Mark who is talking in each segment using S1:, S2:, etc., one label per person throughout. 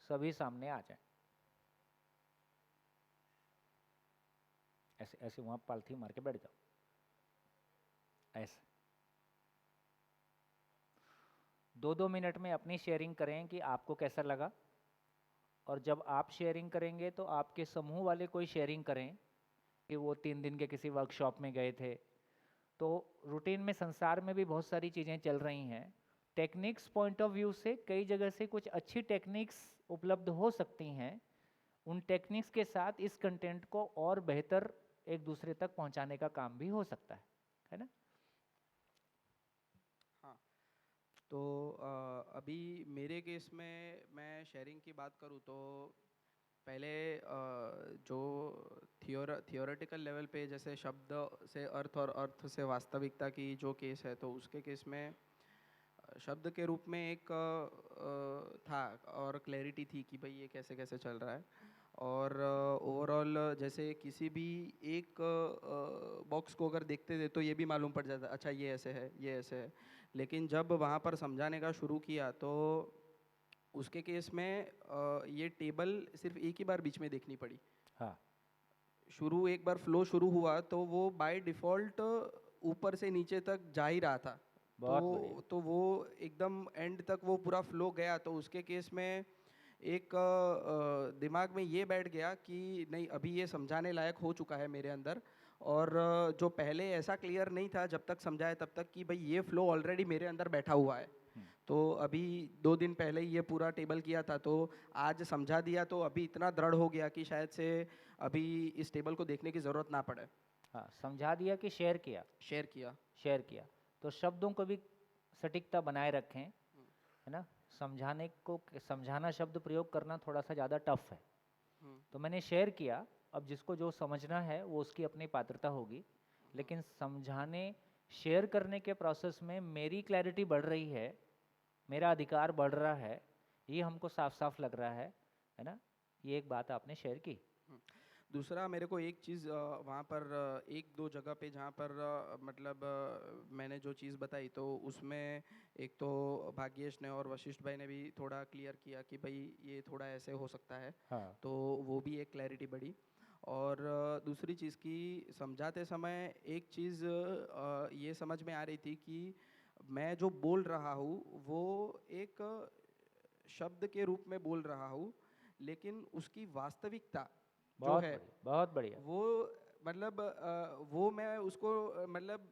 S1: सभी सामने आ जाए। ऐसे ऐसे वहाँ पालथी मार के बैठ जाओ, ऐसे 2-2 मिनट में अपनी शेयरिंग करें कि आपको कैसा लगा। और जब आप शेयरिंग करेंगे तो आपके समूह वाले कोई शेयरिंग करें कि वो 3 दिन के किसी वर्कशॉप में गए थे। तो रूटीन में संसार में भी बहुत सारी चीज़ें चल रही हैं। टेक्निक्स पॉइंट ऑफ व्यू से कई जगह से कुछ अच्छी टेक्निक्स उपलब्ध हो सकती हैं। उन टेक्निक्स के साथ इस कंटेंट को और बेहतर एक दूसरे तक पहुंचाने का काम भी हो सकता है ना।
S2: हाँ, तो अभी मेरे केस में मैं शेयरिंग की बात करूँ तो पहले जो थियोरेटिकल लेवल पे जैसे शब्द से अर्थ और अर्थ से वास्तविकता की जो केस है, तो उसके केस में शब्द के रूप में एक था और क्लैरिटी थी कि भाई ये कैसे कैसे चल रहा है। और ओवरऑल जैसे किसी भी एक बॉक्स को अगर देखते थे तो ये भी मालूम पड़ जाता, अच्छा ये ऐसे है, ये ऐसे है। लेकिन जब वहाँ पर समझाने का शुरू किया तो उसके केस में ये टेबल सिर्फ एक ही बार बीच में देखनी पड़ी।
S1: हाँ,
S2: शुरू एक बार फ्लो शुरू हुआ तो वो बाय डिफ़ॉल्ट ऊपर से नीचे तक जा ही रहा था।
S1: बहुत बढ़िया।
S2: तो वो एकदम एंड तक वो पूरा फ्लो गया, तो उसके केस में एक दिमाग में ये बैठ गया कि नहीं, अभी ये समझाने लायक हो चुका है मेरे अंदर। और जो पहले ऐसा क्लियर नहीं था जब तक समझाए तब तक कि भाई ये फ्लो ऑलरेडी मेरे अंदर बैठा हुआ है। तो अभी 2 दिन पहले ही ये पूरा टेबल किया था, तो आज समझा दिया तो अभी इतना दृढ़ हो गया कि शायद से अभी इस टेबल को देखने की ज़रूरत ना पड़े।
S1: हाँ, समझा दिया कि शेयर किया।
S2: शेयर किया।
S1: शेयर किया। तो शब्दों को भी सटीकता बनाए रखें, है ना। समझाने को, समझाना शब्द प्रयोग करना थोड़ा सा ज़्यादा टफ है। तो मैंने शेयर किया। अब जिसको जो समझना है वो उसकी अपनी पात्रता होगी, लेकिन समझाने शेयर करने के प्रोसेस में मेरी क्लैरिटी बढ़ रही है, मेरा अधिकार बढ़ रहा है, ये हमको साफ साफ लग रहा है ना। ये एक बात आपने शेयर की।
S2: दूसरा मेरे को एक चीज़ वहाँ पर एक दो जगह पे जहाँ पर मतलब मैंने जो चीज़ बताई तो उसमें एक तो भाग्येश ने और वशिष्ठ भाई ने भी थोड़ा क्लियर किया कि भाई ये थोड़ा ऐसे हो सकता है।
S1: हाँ,
S2: तो वो भी एक क्लैरिटी बढ़ी। और दूसरी चीज़ की समझाते समय एक चीज़ ये समझ में आ रही थी कि मैं जो बोल रहा हूँ वो एक शब्द के रूप में बोल रहा हूँ, लेकिन उसकी वास्तविकता जो
S1: बहुत
S2: है
S1: बढ़िया, बहुत बढ़िया।
S2: वो मतलब वो मैं उसको मतलब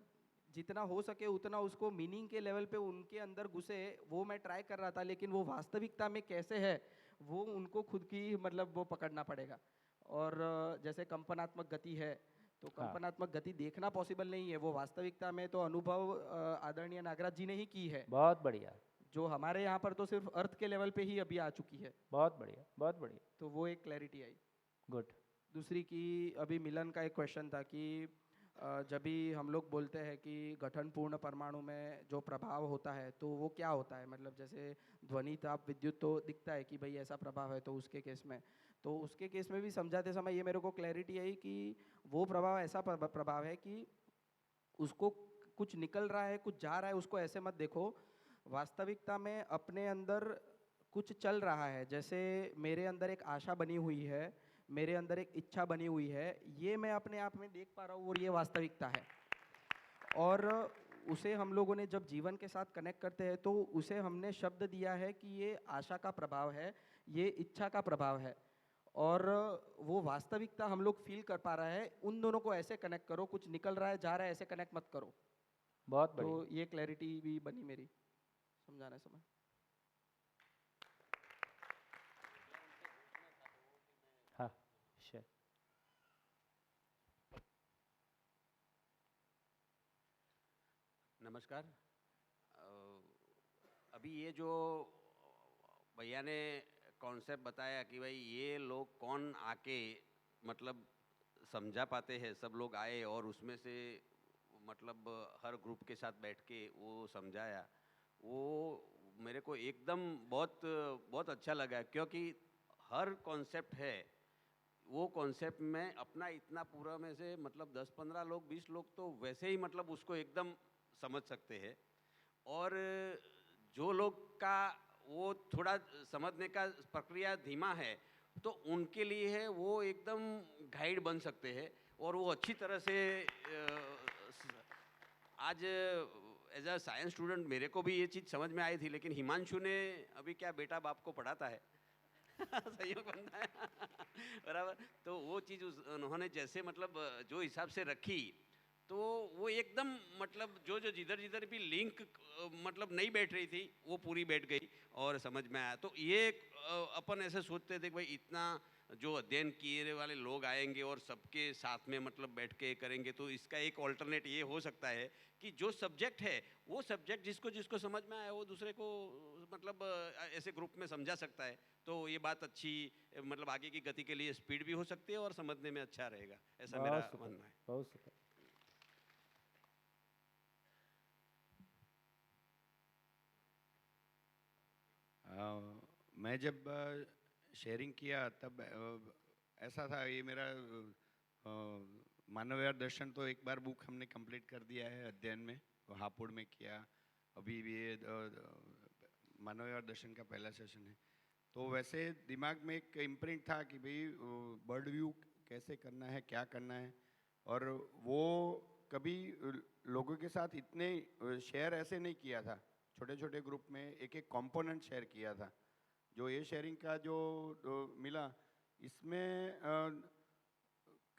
S2: जितना हो सके उतना उसको मीनिंग के लेवल पे उनके अंदर घुसे वो मैं ट्राई कर रहा था, लेकिन वो वास्तविकता में कैसे है वो उनको खुद की मतलब वो पकड़ना पड़ेगा। और जैसे कंपनात्मक गति है, तो
S1: हाँ,
S2: कंपनात्मक गति देखना पॉसिबल नहीं है, वो वास्तविकता में तो अनुभव आदरणीय नागराज जी ने ही की है,
S1: बहुत बढ़िया,
S2: जो हमारे यहाँ पर तो सिर्फ अर्थ के लेवल पे ही अभी आ चुकी है।
S1: बहुत बढ़िया, बहुत बढ़िया।
S2: तो वो एक क्लैरिटी आई।
S1: गुड।
S2: दूसरी की अभी मिलन का एक क्वेश्चन था कि जब भी हम लोग बोलते हैं कि गठनपूर्ण परमाणु में जो प्रभाव होता है तो वो क्या होता है, मतलब जैसे ध्वनि ताप विद्युत तो दिखता है कि भाई ऐसा प्रभाव है, तो उसके केस में तो उसके केस में भी समझाते समय ये मेरे को क्लैरिटी आई कि वो प्रभाव ऐसा प्रभाव है कि उसको कुछ निकल रहा है कुछ जा रहा है उसको ऐसे मत देखो। वास्तविकता में अपने अंदर कुछ चल रहा है, जैसे मेरे अंदर एक आशा बनी हुई है, मेरे अंदर एक इच्छा बनी हुई है, ये मैं अपने आप में देख पा रहा हूँ और ये वास्तविकता है। और उसे हम लोगों ने जब जीवन के साथ कनेक्ट करते हैं तो उसे हमने शब्द दिया है कि ये आशा का प्रभाव है, ये इच्छा का प्रभाव है। और वो वास्तविकता हम लोग फील कर पा रहा है, उन दोनों को ऐसे कनेक्ट करो, कुछ निकल रहा है जा रहा है ऐसे कनेक्ट मत करो।
S1: बहुत
S2: तो
S1: बढ़िया।
S2: ये क्लैरिटी भी बनी मेरी समझाने समय।
S1: हाँ, शेयर।
S3: नमस्कार। अभी ये जो भैया ने कॉन्सेप्ट बताया कि भाई ये लोग कौन आके मतलब समझा पाते हैं, सब लोग आए और उसमें से मतलब हर ग्रुप के साथ बैठ के वो समझाया, वो मेरे को एकदम बहुत बहुत अच्छा लगा, क्योंकि हर कॉन्सेप्ट है वो कॉन्सेप्ट में अपना इतना पूरा में से मतलब 10-15 लोग 20 लोग तो वैसे ही मतलब उसको एकदम समझ सकते हैं। और जो लोग का वो थोड़ा समझने का प्रक्रिया धीमा है, तो उनके लिए है वो एकदम गाइड बन सकते हैं और वो अच्छी तरह से आज एज अ साइंस स्टूडेंट मेरे को भी ये चीज़ समझ में आई थी, लेकिन हिमांशु ने अभी क्या बेटा बाप को पढ़ाता है संयोग बनता है बराबर। तो वो चीज़ उन्होंने जैसे मतलब जो हिसाब से रखी, तो वो एकदम मतलब जो जो जिधर जिधर भी लिंक मतलब नहीं बैठ रही थी वो पूरी बैठ गई और समझ में आया। तो ये अपन ऐसे सोचते थे कि भाई इतना जो अध्ययन किए वाले लोग आएंगे और सबके साथ में मतलब बैठ के करेंगे, तो इसका एक ऑल्टरनेट ये हो सकता है कि जो सब्जेक्ट है वो सब्जेक्ट जिसको जिसको समझ में आया वो दूसरे को मतलब ऐसे ग्रुप में समझा सकता है। तो ये बात अच्छी मतलब आगे की गति के लिए स्पीड भी हो सकती है और समझने में अच्छा रहेगा, ऐसा मेरा
S1: बहुत शुक्र,
S3: मानना है।
S1: बहुत शुक्र।
S4: मैं जब शेयरिंग किया तब ऐसा था, ये मेरा मानव दर्शन तो एक बार बुक हमने कंप्लीट कर दिया है अध्ययन में, वो हापुड़ में किया। अभी भी ये मानव दर्शन का पहला सेशन है। तो वैसे दिमाग में एक इम्प्रिंट था कि भाई बर्ड व्यू कैसे करना है, क्या करना है, और वो कभी लोगों के साथ इतने शेयर ऐसे नहीं किया था। छोटे छोटे ग्रुप में एक एक कंपोनेंट शेयर किया था। जो ये शेयरिंग का जो मिला, इसमें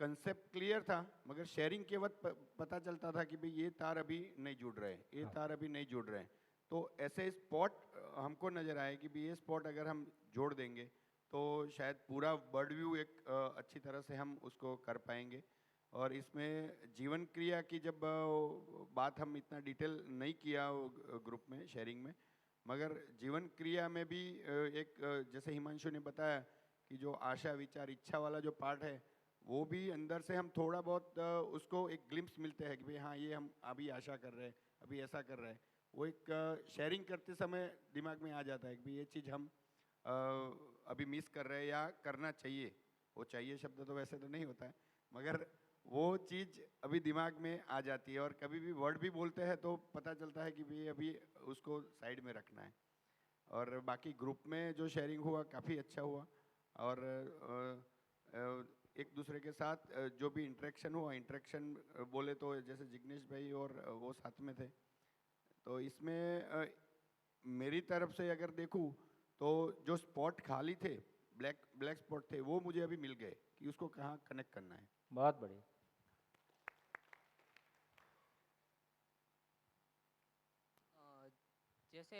S4: कंसेप्ट क्लियर था, मगर शेयरिंग के वक्त पता चलता था कि भाई ये तार अभी नहीं जुड़ रहे, ये तार अभी नहीं जुड़ रहे। तो ऐसे स्पॉट हमको नज़र आए कि भाई ये स्पॉट अगर हम जोड़ देंगे तो शायद पूरा बर्ड व्यू एक अच्छी तरह से हम उसको कर पाएंगे। और इसमें जीवन क्रिया की जब बात हम इतना डिटेल नहीं किया ग्रुप में शेयरिंग में, मगर जीवन क्रिया में भी एक जैसे हिमांशु ने बताया कि जो आशा विचार इच्छा वाला जो पार्ट है, वो भी अंदर से हम थोड़ा बहुत उसको एक ग्लिम्स मिलते हैं कि भाई हाँ ये हम अभी आशा कर रहे हैं, अभी ऐसा कर रहे हैं। वो एक शेयरिंग करते समय दिमाग में आ जाता है कि भाई ये चीज़ हम अभी मिस कर रहे हैं या करना चाहिए। वो चाहिए शब्द तो वैसे तो नहीं होता है, मगर वो चीज़ अभी दिमाग में आ जाती है। और कभी भी वर्ड भी बोलते हैं तो पता चलता है कि भाई अभी उसको साइड में रखना है। और बाकी ग्रुप में जो शेयरिंग हुआ काफ़ी अच्छा हुआ। और एक दूसरे के साथ जो भी इंटरेक्शन हुआ, इंटरेक्शन बोले तो जैसे जिग्नेश भाई और वो साथ में थे, तो इसमें मेरी तरफ से अगर देखूं तो जो स्पॉट खाली थे, ब्लैक ब्लैक स्पॉट थे, वो मुझे अभी मिल गए कि उसको कहाँ कनेक्ट करना है।
S1: बहुत बढ़िया।
S5: जैसे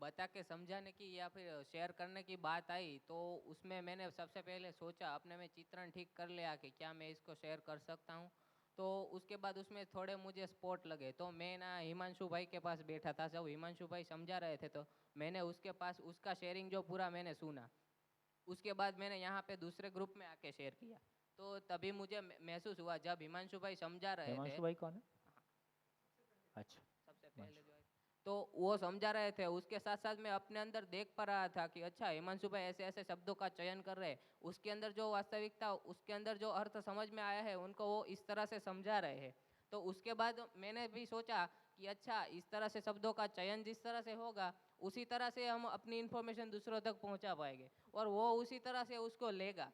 S5: बता के समझाने की या फिर शेयर करने की बात आई, तो उसमें मैंने सबसे पहले सोचा अपने में चित्रण ठीक कर लिया कि क्या मैं इसको शेयर कर सकता हूँ। तो उसके बाद उसमें थोड़े मुझे स्पॉट लगे, तो मैं ना हिमांशु भाई के पास बैठा था। जब हिमांशु भाई समझा रहे थे तो मैंने उसके पास उसका शेयरिंग जो पूरा मैंने सुना। उसके बाद मैंने यहाँ पे दूसरे ग्रुप में आके शेयर किया, तो तभी मुझे महसूस हुआ जब हिमांशु भाई समझा रहे थे।
S1: हिमांशु भाई कौन है? अच्छा,
S5: सबसे पहले जो है, तो वो समझा रहे थे, उसके साथ साथ मैं अपने अंदर देख पा रहा था कि अच्छा हिमांशु भाई ऐसे ऐसे शब्दों का चयन कर रहे हैं, उसके अंदर जो वास्तविकता, उसके अंदर जो अर्थ समझ में आया है उनको वो इस तरह से समझा रहे हैं। तो उसके बाद मैंने भी सोचा कि अच्छा इस तरह से शब्दों का चयन जिस तरह से होगा उसी तरह से हम अपनी इन्फॉर्मेशन दूसरों तक पहुंचा पाएंगे और वो उसी तरह से उसको लेगा।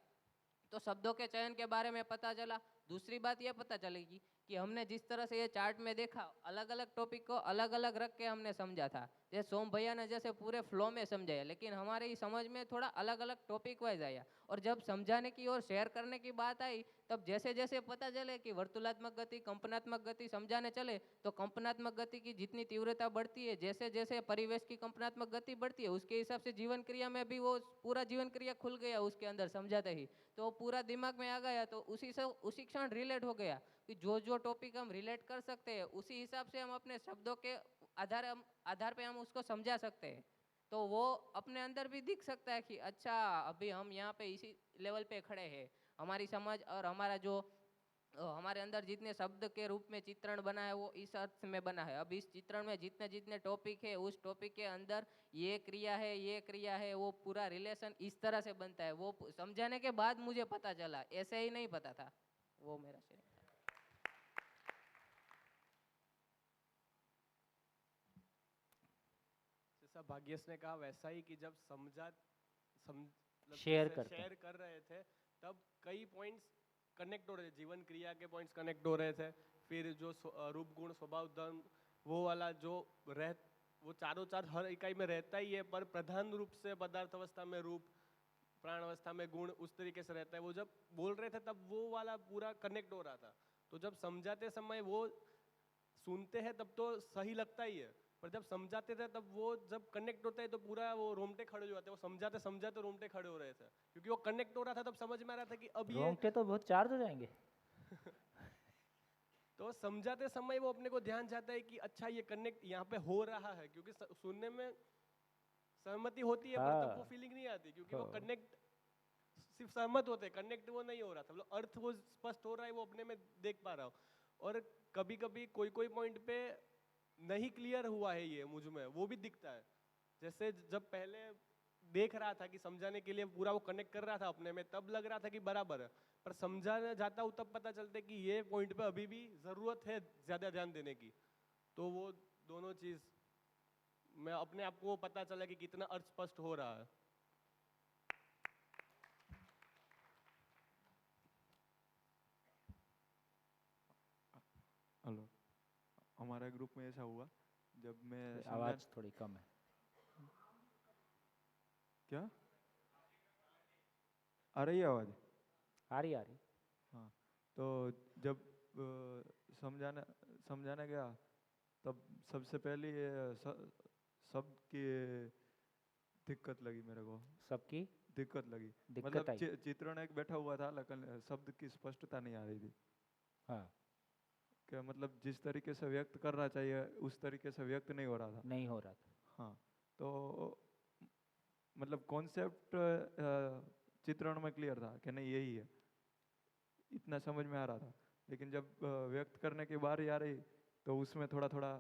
S5: तो शब्दों के चयन के बारे में पता चला। दूसरी बात ये पता चलेगी कि हमने जिस तरह से ये चार्ट में देखा, अलग अलग टॉपिक को अलग अलग रख के हमने समझा था। जैसे सोम भैया ने जैसे पूरे फ्लो में समझाया, लेकिन हमारी समझ में थोड़ा अलग अलग टॉपिक वाइज आया। और जब समझाने की और शेयर करने की बात आई, तब जैसे जैसे पता चले कि वर्तुलात्मक गति, कंपनात्मक गति समझाने चले, तो कंपनात्मक गति की जितनी तीव्रता बढ़ती है, जैसे जैसे परिवेश की कंपनात्मक गति बढ़ती है, उसके हिसाब से जीवन क्रिया में भी वो पूरा जीवन क्रिया खुल गया उसके अंदर समझाते ही। तो पूरा दिमाग में आ गया, तो उसी से उसी क्षण रिलेट हो गया कि जो जो टॉपिक हम रिलेट कर सकते हैं उसी हिसाब से हम अपने शब्दों के आधार पे हम उसको समझा सकते हैं। तो वो अपने अंदर भी दिख सकता है कि अच्छा अभी हम यहाँ पे इसी लेवल पे खड़े हैं। हमारी समझ और हमारा जो हमारे अंदर जितने शब्द के रूप में चित्रण बना है वो इस अर्थ में बना है। अब इस चित्रण में जितने जितने टॉपिक है, उस टॉपिक के अंदर ये क्रिया है, ये क्रिया है, वो पूरा रिलेशन इस तरह से बनता है। वो समझाने के बाद मुझे पता चला, ऐसे ही नहीं पता था। वो मेरा शेयरिंग था।
S6: जैसा भाग्येश ने कहा वैसा ही कि जब
S1: शेयर करते हैं।
S6: शेयर कर रहे थे तब कई पॉइंट्स कनेक्ट हो रहे थे, जीवन क्रिया के पॉइंट्स कनेक्ट हो रहे थे, फिर जो रूप गुण स्वभाव धर्म वो वाला जो वो चारों चार हर इकाई में रहता ही है, पर प्रधान रूप से पदार्थ अवस्था में रूप, प्राण अवस्था में गुण उस तरीके से रहता है। वो जब बोल रहे थे तब वो वाला पूरा कनेक्ट हो रहा था। तो जब समझाते समय वो सुनते हैं तब तो सही लगता ही है, पर जब समझाते थे तब वो जब कनेक्ट होता है तो पूरा वो रोंगटे खड़े हो जाते हैं। वो समझाते समझाते रोंगटे खड़े हो रहे थे क्योंकि वो कनेक्ट हो रहा था। तब समझ में आ रहा था कि अब ये
S1: रोंगटे तो बहुत चार्ज हो जाएंगे।
S6: तो समझाते समय वो अपने को ध्यान जाता है कि अच्छा ये कनेक्ट यहाँ पे हो रहा है, क्योंकि सुनने में सहमति होती है पर तब वो
S1: हाँ।
S6: फीलिंग नहीं आती क्योंकि वो
S1: हाँ।
S6: कनेक्ट सिर्फ सहमत होते हैं, कनेक्ट वो नहीं हो रहा था, मतलब अर्थ वो स्पष्ट हो रहा है, वो अपने में देख पा रहा हूँ। और कभी कभी कोई कोई पॉइंट पे नहीं क्लियर हुआ है ये मुझ में, वो भी दिखता है। जैसे जब पहले देख रहा था कि समझाने के लिए पूरा वो कनेक्ट कर रहा था अपने में, तब लग रहा था कि बराबर है, पर समझाने जाता हूँ तब पता चलता है कि ये पॉइंट पे अभी भी ज़रूरत है ज़्यादा ध्यान देने की। तो वो दोनों चीज़ मैं अपने आप को पता चला कि कितना अर्थ स्पष्ट हो रहा है।
S7: हेलो, हमारे ग्रुप में ऐसा हुआ जब मैं
S1: आवाज़ थोड़ी कम है।
S7: क्या आ रही है आवाज़?
S1: आ रही आ रही।
S7: हाँ, तो जब समझाना समझाने गया तब सबसे पहले शब्द की दिक्कत लगी मेरे को।
S1: सबकी
S7: दिक्कत लगी,
S1: दिक्कत
S7: मतलब
S1: आई।
S7: चित्रण एक बैठा हुआ था लेकिन शब्द की स्पष्टता नहीं आ रही थी।
S1: हाँ,
S7: क्या मतलब जिस तरीके से व्यक्त करना चाहिए उस तरीके से व्यक्त नहीं हो रहा था।
S1: नहीं हो रहा था।
S7: हाँ, तो मतलब कॉन्सेप्ट चित्रण में क्लियर था कि नहीं यही है, इतना समझ में आ रहा था, लेकिन जब व्यक्त करने की बारी आ रही तो उसमें थोड़ा थोड़ा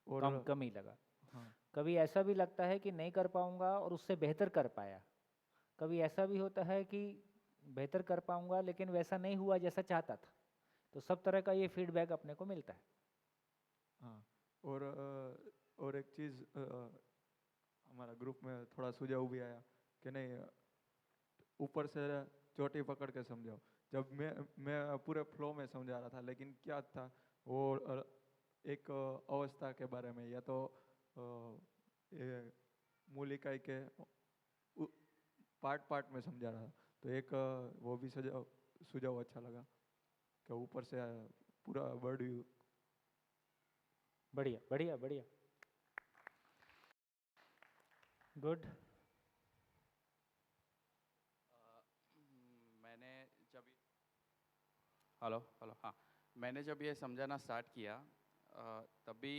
S7: और
S1: कम ही लगा।
S7: हाँ,
S1: कभी ऐसा भी लगता है कि नहीं कर पाऊंगा और उससे बेहतर कर पाया। कभी ऐसा भी होता है कि बेहतर कर पाऊंगा लेकिन वैसा नहीं हुआ जैसा चाहता था। तो सब तरह का ये फीडबैक अपने को मिलता है।
S7: हाँ। और एक चीज़ हमारा ग्रुप में थोड़ा सुझाव भी आया कि नहीं ऊपर से चोटी पकड़ के समझाओ। जब मैं पूरे फ्लो में समझा रहा था, लेकिन क्या था वो एक अवस्था के बारे में या तो मूल इकाई के पार्ट में समझा रहा था। तो एक वो भी सुझाव अच्छा लगा कि ऊपर से पूरा वर्ड व्यू।
S1: बढ़िया बढ़िया बढ़िया, गुड।
S8: मैंने जब हेलो हेलो हाँ, मैंने जब ये समझाना स्टार्ट किया तभी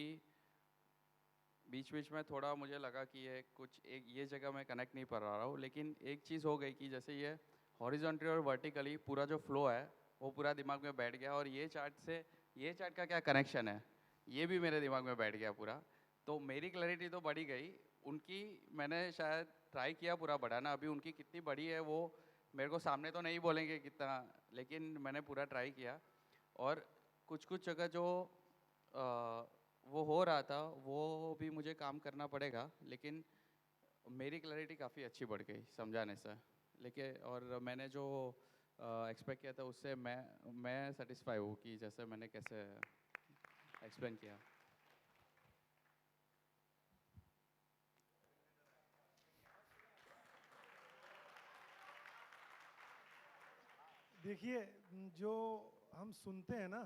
S8: बीच बीच में थोड़ा मुझे लगा कि ये कुछ एक ये जगह मैं कनेक्ट नहीं कर रहा हूँ, लेकिन एक चीज़ हो गई कि जैसे ये हॉरिजॉन्टली और वर्टिकली पूरा जो फ्लो है वो पूरा दिमाग में बैठ गया, और ये चार्ट का क्या कनेक्शन है ये भी मेरे दिमाग में बैठ गया पूरा। तो मेरी क्लैरिटी तो बढ़ी गई, उनकी मैंने शायद ट्राई किया पूरा बढ़ाना। अभी उनकी कितनी बड़ी है वो मेरे को सामने तो नहीं बोलेंगे कितना, लेकिन मैंने पूरा ट्राई किया। और कुछ कुछ जगह जो वो हो रहा था वो भी मुझे काम करना पड़ेगा, लेकिन मेरी क्लैरिटी काफ़ी अच्छी बढ़ गई समझाने से। लेकिन और मैंने जो एक्सपेक्ट किया था उससे मैं सेटिस्फाई हूँ कि जैसे मैंने कैसे एक्सप्लेन किया।
S9: देखिए, जो हम सुनते हैं ना,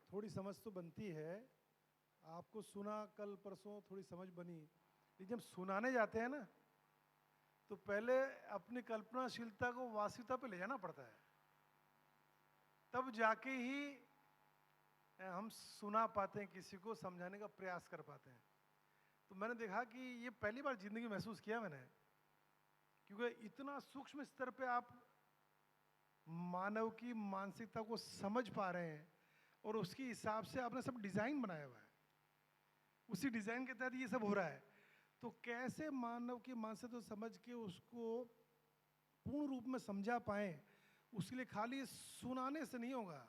S9: थोड़ी समझ तो बनती है। आपको सुना कल परसों थोड़ी समझ बनी, लेकिन जब सुनाने जाते हैं ना तो पहले अपनी कल्पनाशीलता को वास्तविकता पे ले जाना पड़ता है, तब जाके ही हम सुना पाते हैं, किसी को समझाने का प्रयास कर पाते हैं। तो मैंने देखा कि ये पहली बार जिंदगी में महसूस किया मैंने, क्योंकि इतना सूक्ष्म स्तर पे आप मानव की मानसिकता को समझ पा रहे हैं और उसके हिसाब से आपने सब डिजाइन बनाया हुआ है, उसी डिजाइन के तहत ये सब हो रहा है। तो कैसे मानव की मानसिकता समझ के उसको पूर्ण रूप में समझा पाए, उसके लिए खाली सुनाने से नहीं होगा,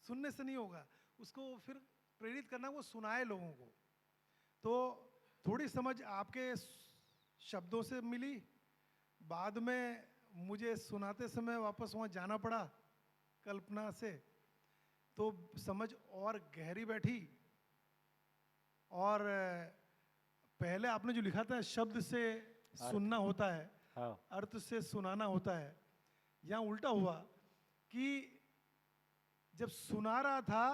S9: सुनने से नहीं होगा, उसको फिर प्रेरित करना वो सुनाए लोगों को। तो थोड़ी समझ आपके शब्दों से मिली, बाद में मुझे सुनाते समय वापस वहाँ जाना पड़ा कल्पना से, तो समझ और गहरी बैठी। और पहले आपने जो लिखा था शब्द से सुनना होता है,
S1: हाँ
S9: अर्थ से सुनाना होता है, यहाँ उल्टा हुआ कि जब सुना रहा था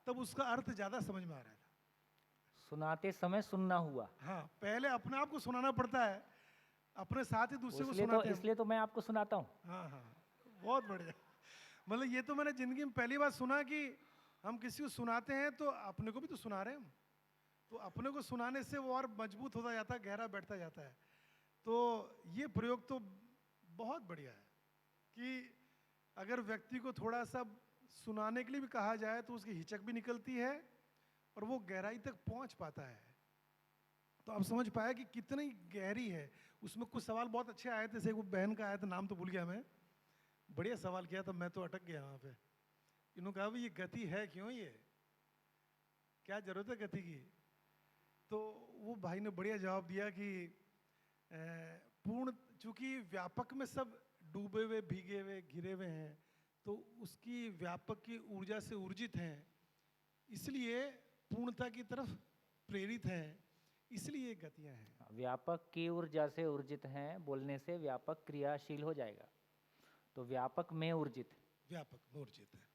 S9: तब उसका अर्थ ज़्यादा समझ में आ रहा था।
S1: सुनाते समय सुनना हुआ,
S9: हाँ, पहले अपने आप को सुनाना पड़ता है, अपने साथ ही दूसरे को
S1: इसलिए तो
S9: सुनाते हैं।
S1: इसलिए तो मैं आपको सुनाता हूँ।
S9: हाँ हाँ, बहुत बढ़िया। मतलब ये तो मैंने जिंदगी में पहली बार सुना कि हम किसी को सुनाते हैं तो अपने को भी तो सुना रहे हैं हम, तो अपने को सुनाने से वो और मजबूत होता जाता है, गहरा बैठता जाता है। तो ये प्रयोग तो बहुत बढ़िया है कि अगर व्यक्ति को थोड़ा सा सुनाने के लिए भी कहा जाए तो उसकी हिचक भी निकलती है और वो गहराई तक पहुंच पाता है। तो आप समझ पाया कि कितनी गहरी है। उसमें कुछ सवाल बहुत अच्छे आए थे, जैसे वो बहन का आया था, नाम तो भूल गया मैं, बढ़िया सवाल किया था, मैं तो अटक गया वहाँ पे। इन्होंने कहा भाई ये गति है क्यों, ये क्या जरूरत है गति की? तो वो भाई ने बढ़िया जवाब दिया कि पूर्ण, चूंकि व्यापक में सब डूबे हुए, भीगे हुए, घिरे हुए हैं, तो उसकी व्यापक की ऊर्जा से ऊर्जित हैं, इसलिए पूर्णता की तरफ प्रेरित हैं, इसलिए ये गतियां हैं।
S1: व्यापक की ऊर्जा से ऊर्जित हैं, बोलने से व्यापक क्रियाशील हो जाएगा, तो व्यापक में ऊर्जित है।
S9: व्यापक में ऊर्जित है।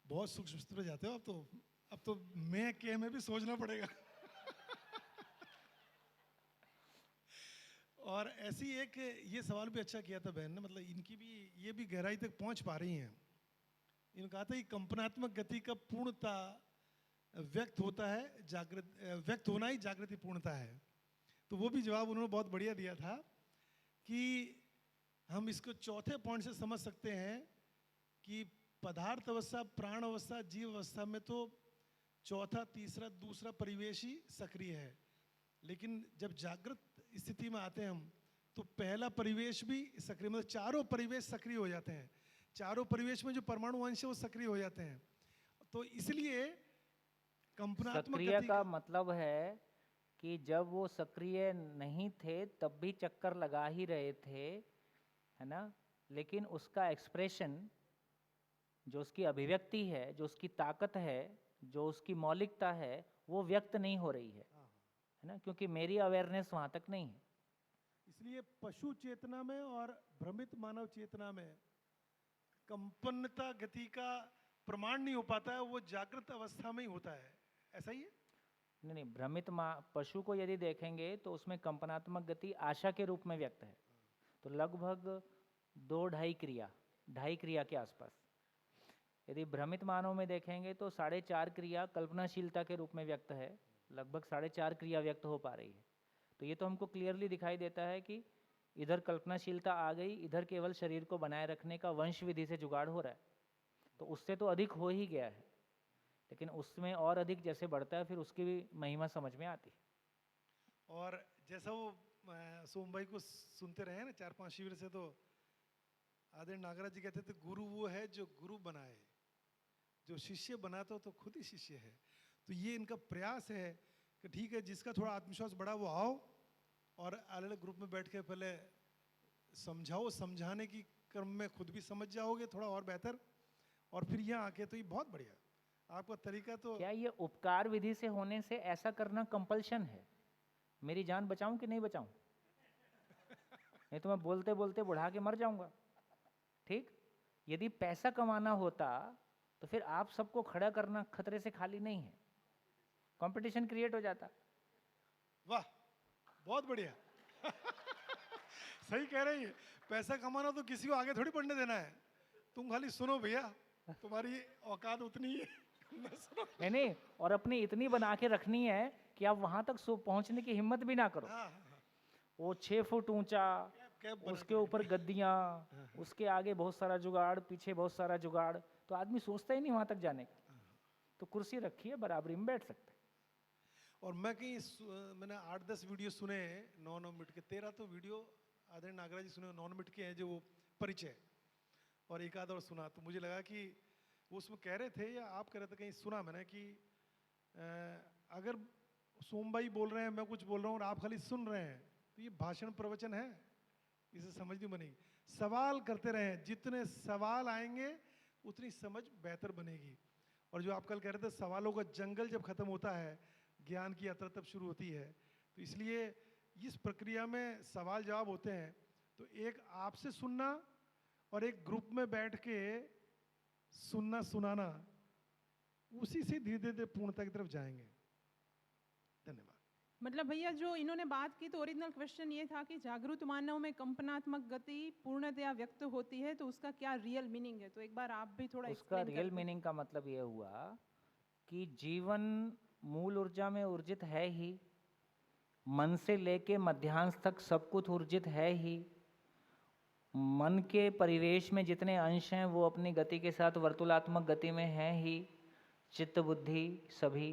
S9: बहुत सूक्ष्म स्तर पे जाते हो अब तो मैं के में भी सोचना पड़ेगा। और ऐसी एक ये सवाल भी अच्छा किया था बहन ने, मतलब इनकी भी ये भी गहराई तक पहुंच पा रही हैं। इन्होंने कहा था कि कल्पनात्मक गति का पूर्णता व्यक्त होता है, व्यक्त होना ही जागृति पूर्णता है। तो वो भी जवाब उन्होंने बहुत बढ़िया दिया था कि हम इसको चौथे पॉइंट से समझ सकते हैं कि पदार्थ अवस्था, प्राण अवस्था, जीव अवस्था में तो चौथा, तीसरा, दूसरा परिवेश ही सक्रिय है, लेकिन जब जागृत स्थिति में आते हैं हम तो पहला परिवेश भी सक्रिय, मतलब चारों परिवेश सक्रिय हो जाते हैं। चारों परिवेश में जो परमाणु अंश है वो सक्रिय हो जाते हैं। तो इसलिए कंपनात्मक
S1: सक्रिय
S9: गति
S1: का मतलब है कि जब वो सक्रिय नहीं थे तब भी चक्कर लगा ही रहे थे, है ना, लेकिन उसका एक्सप्रेशन, जो उसकी अभिव्यक्ति है, जो उसकी ताकत है, जो उसकी मौलिकता है, वो व्यक्त नहीं हो रही है ना, क्योंकि मेरी अवेयरनेस वहाँ तक नहीं है।
S9: इसलिए पशु चेतना में और भ्रमित मानव चेतना में कंपनता गति का प्रमाण नहीं हो पाता है, वो जागृत अवस्था में ही होता है। ऐसा ही है?
S1: नहीं, भ्रमित पशु को यदि देखेंगे तो उसमें कंपनात्मक गति आशा के रूप में व्यक्त है, तो लगभग 2-2.5 क्रिया के आसपास। यदि भ्रमित मानव में देखेंगे तो 4.5 क्रिया कल्पनाशीलता के रूप में व्यक्त है, लगभग 4.5 क्रिया व्यक्त हो पा रही है। तो ये तो हमको क्लियरली दिखाई देता है कि इधर कल्पनाशीलता आ गई, इधर केवल शरीर को बनाए रखने का वंश विधि से जुगाड़ हो रहा है, तो उससे तो अधिक हो ही गया है, लेकिन उसमें और अधिक जैसे बढ़ता है फिर उसकी भी महिमा समझ में आती है।
S9: और जैसा वो सोम भाई को सुनते रहे ना 4-5 शिविर से, तो आदरणीय नागराज जी कहते थे गुरु वो है जो गुरु बनाए, जो शिष्य बनाता हो तो खुद ही शिष्य है। तो ये इनका प्रयास है कि ठीक है, जिसका थोड़ा आत्मविश्वास बढ़ा वो आओ और अलग अलग ग्रुप में बैठ के पहले समझाओ, समझाने की क्रम में खुद भी समझ जाओगे थोड़ा और बेहतर, और फिर यहाँ आके तो ये बहुत बढ़िया आपका तरीका। तो
S1: क्या ये उपकार विधि से होने से ऐसा करना कंपल्शन है? मेरी जान बचाऊं कि नहीं बचाऊं? नहीं तो मैं बोलते बोलते बुढ़ा के मर जाऊंगा। ठीक, यदि पैसा कमाना होता तो फिर आप सबको खड़ा करना खतरे से खाली नहीं है, कंपटीशन क्रिएट हो जाता।
S9: वाह, बहुत बढ़िया। सही कह रही है, पैसा कमाना तो किसी को आगे थोड़ी बढ़ने देना है, तुम खाली सुनो भैया, तुम्हारी औकात उतनी है।
S1: नहीं, और अपनी इतनी बना के रखनी है कि आप वहां तक पहुंचने की हिम्मत भी ना करो। वो 6 फुट ऊंचा, उसके ऊपर गद्दियां, उसके आगे बहुत सारा जुगाड़, पीछे बहुत सारा जुगाड़, तो आदमी सोचता ही नहीं वहां तक जाने का। तो कुर्सी रखी है, बराबरी में बैठ सकते।
S9: और मैं कहीं मैंने 8-10 वीडियो सुने 9-9 मिनट के, 13 तो वीडियो आदरणीय नागराज जी सुने 9 मिनट के हैं, जो वो परिचय, और एक आध और सुना, तो मुझे लगा कि वो उसमें कह रहे थे या आप कह रहे थे, कहीं सुना मैंने कि अगर सोमबाई बोल रहे हैं, मैं कुछ बोल रहा हूँ और आप खाली सुन रहे हैं, तो ये भाषण प्रवचन है, इसे समझ नहीं बनेगी। सवाल करते रहें, जितने सवाल आएंगे उतनी समझ बेहतर बनेगी। और जो आप कल कह रहे थे सवालों का जंगल जब खत्म होता है, ज्ञान की यात्रा तब शुरू होती है। तो इसलिए इस प्रक्रिया में सवाल जवाब होते हैं, तो एक आपसे सुनना और एक ग्रुप में बैठ के सुनना सुनाना, उसी से धीरे धीरे पूर्णता की तरफ जाएंगे। धन्यवाद।
S10: मतलब भैया जो इन्होंने बात की, तो ओरिजिनल क्वेश्चन ये था कि जागृत मानव में कंपनात्मक गति पूर्णतया व्यक्त होती है, तो उसका क्या रियल मीनिंग है? तो एक बार आप भी थोड़ा
S1: उसका
S10: explain
S1: रियल
S10: करते।
S1: मीनिंग का मतलब ये हुआ कि जीवन मूल ऊर्जा में ऊर्जित है ही, मन से लेके मध्यांश तक सब कुछ ऊर्जित है ही। मन के परिवेश में जितने अंश हैं वो अपनी गति के साथ वर्तुलात्मक गति में हैं ही, चित्त बुद्धि सभी।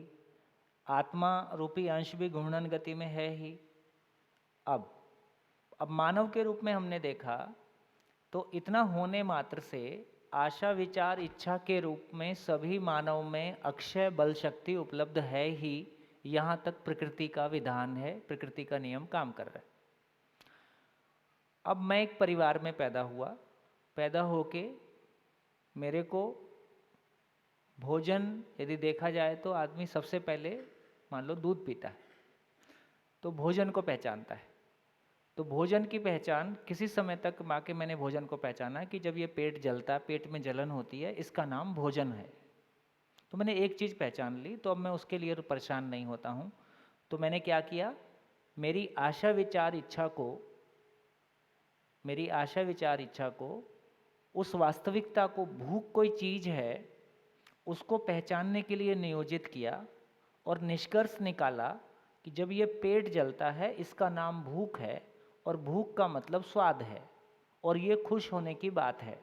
S1: आत्मा रूपी अंश भी घूर्णन गति में है ही। अब मानव के रूप में हमने देखा तो इतना होने मात्र से आशा विचार इच्छा के रूप में सभी मानव में अक्षय बल शक्ति उपलब्ध है ही। यहाँ तक प्रकृति का विधान है, प्रकृति का नियम काम कर रहा है। अब मैं एक परिवार में पैदा हुआ, पैदा होके मेरे को भोजन यदि देखा जाए तो आदमी सबसे पहले मान लो दूध पीता है तो भोजन को पहचानता है। तो भोजन की पहचान किसी समय तक माँ के मैंने भोजन को पहचाना कि जब ये पेट जलता है, पेट में जलन होती है, इसका नाम भोजन है। तो मैंने एक चीज़ पहचान ली, तो अब मैं उसके लिए परेशान नहीं होता हूँ। तो मैंने क्या किया, मेरी आशा विचार इच्छा को उस वास्तविकता को, भूख कोई चीज़ है, उसको पहचानने के लिए नियोजित किया और निष्कर्ष निकाला कि जब ये पेट जलता है इसका नाम भूख है और भूख का मतलब स्वाद है और ये खुश होने की बात है।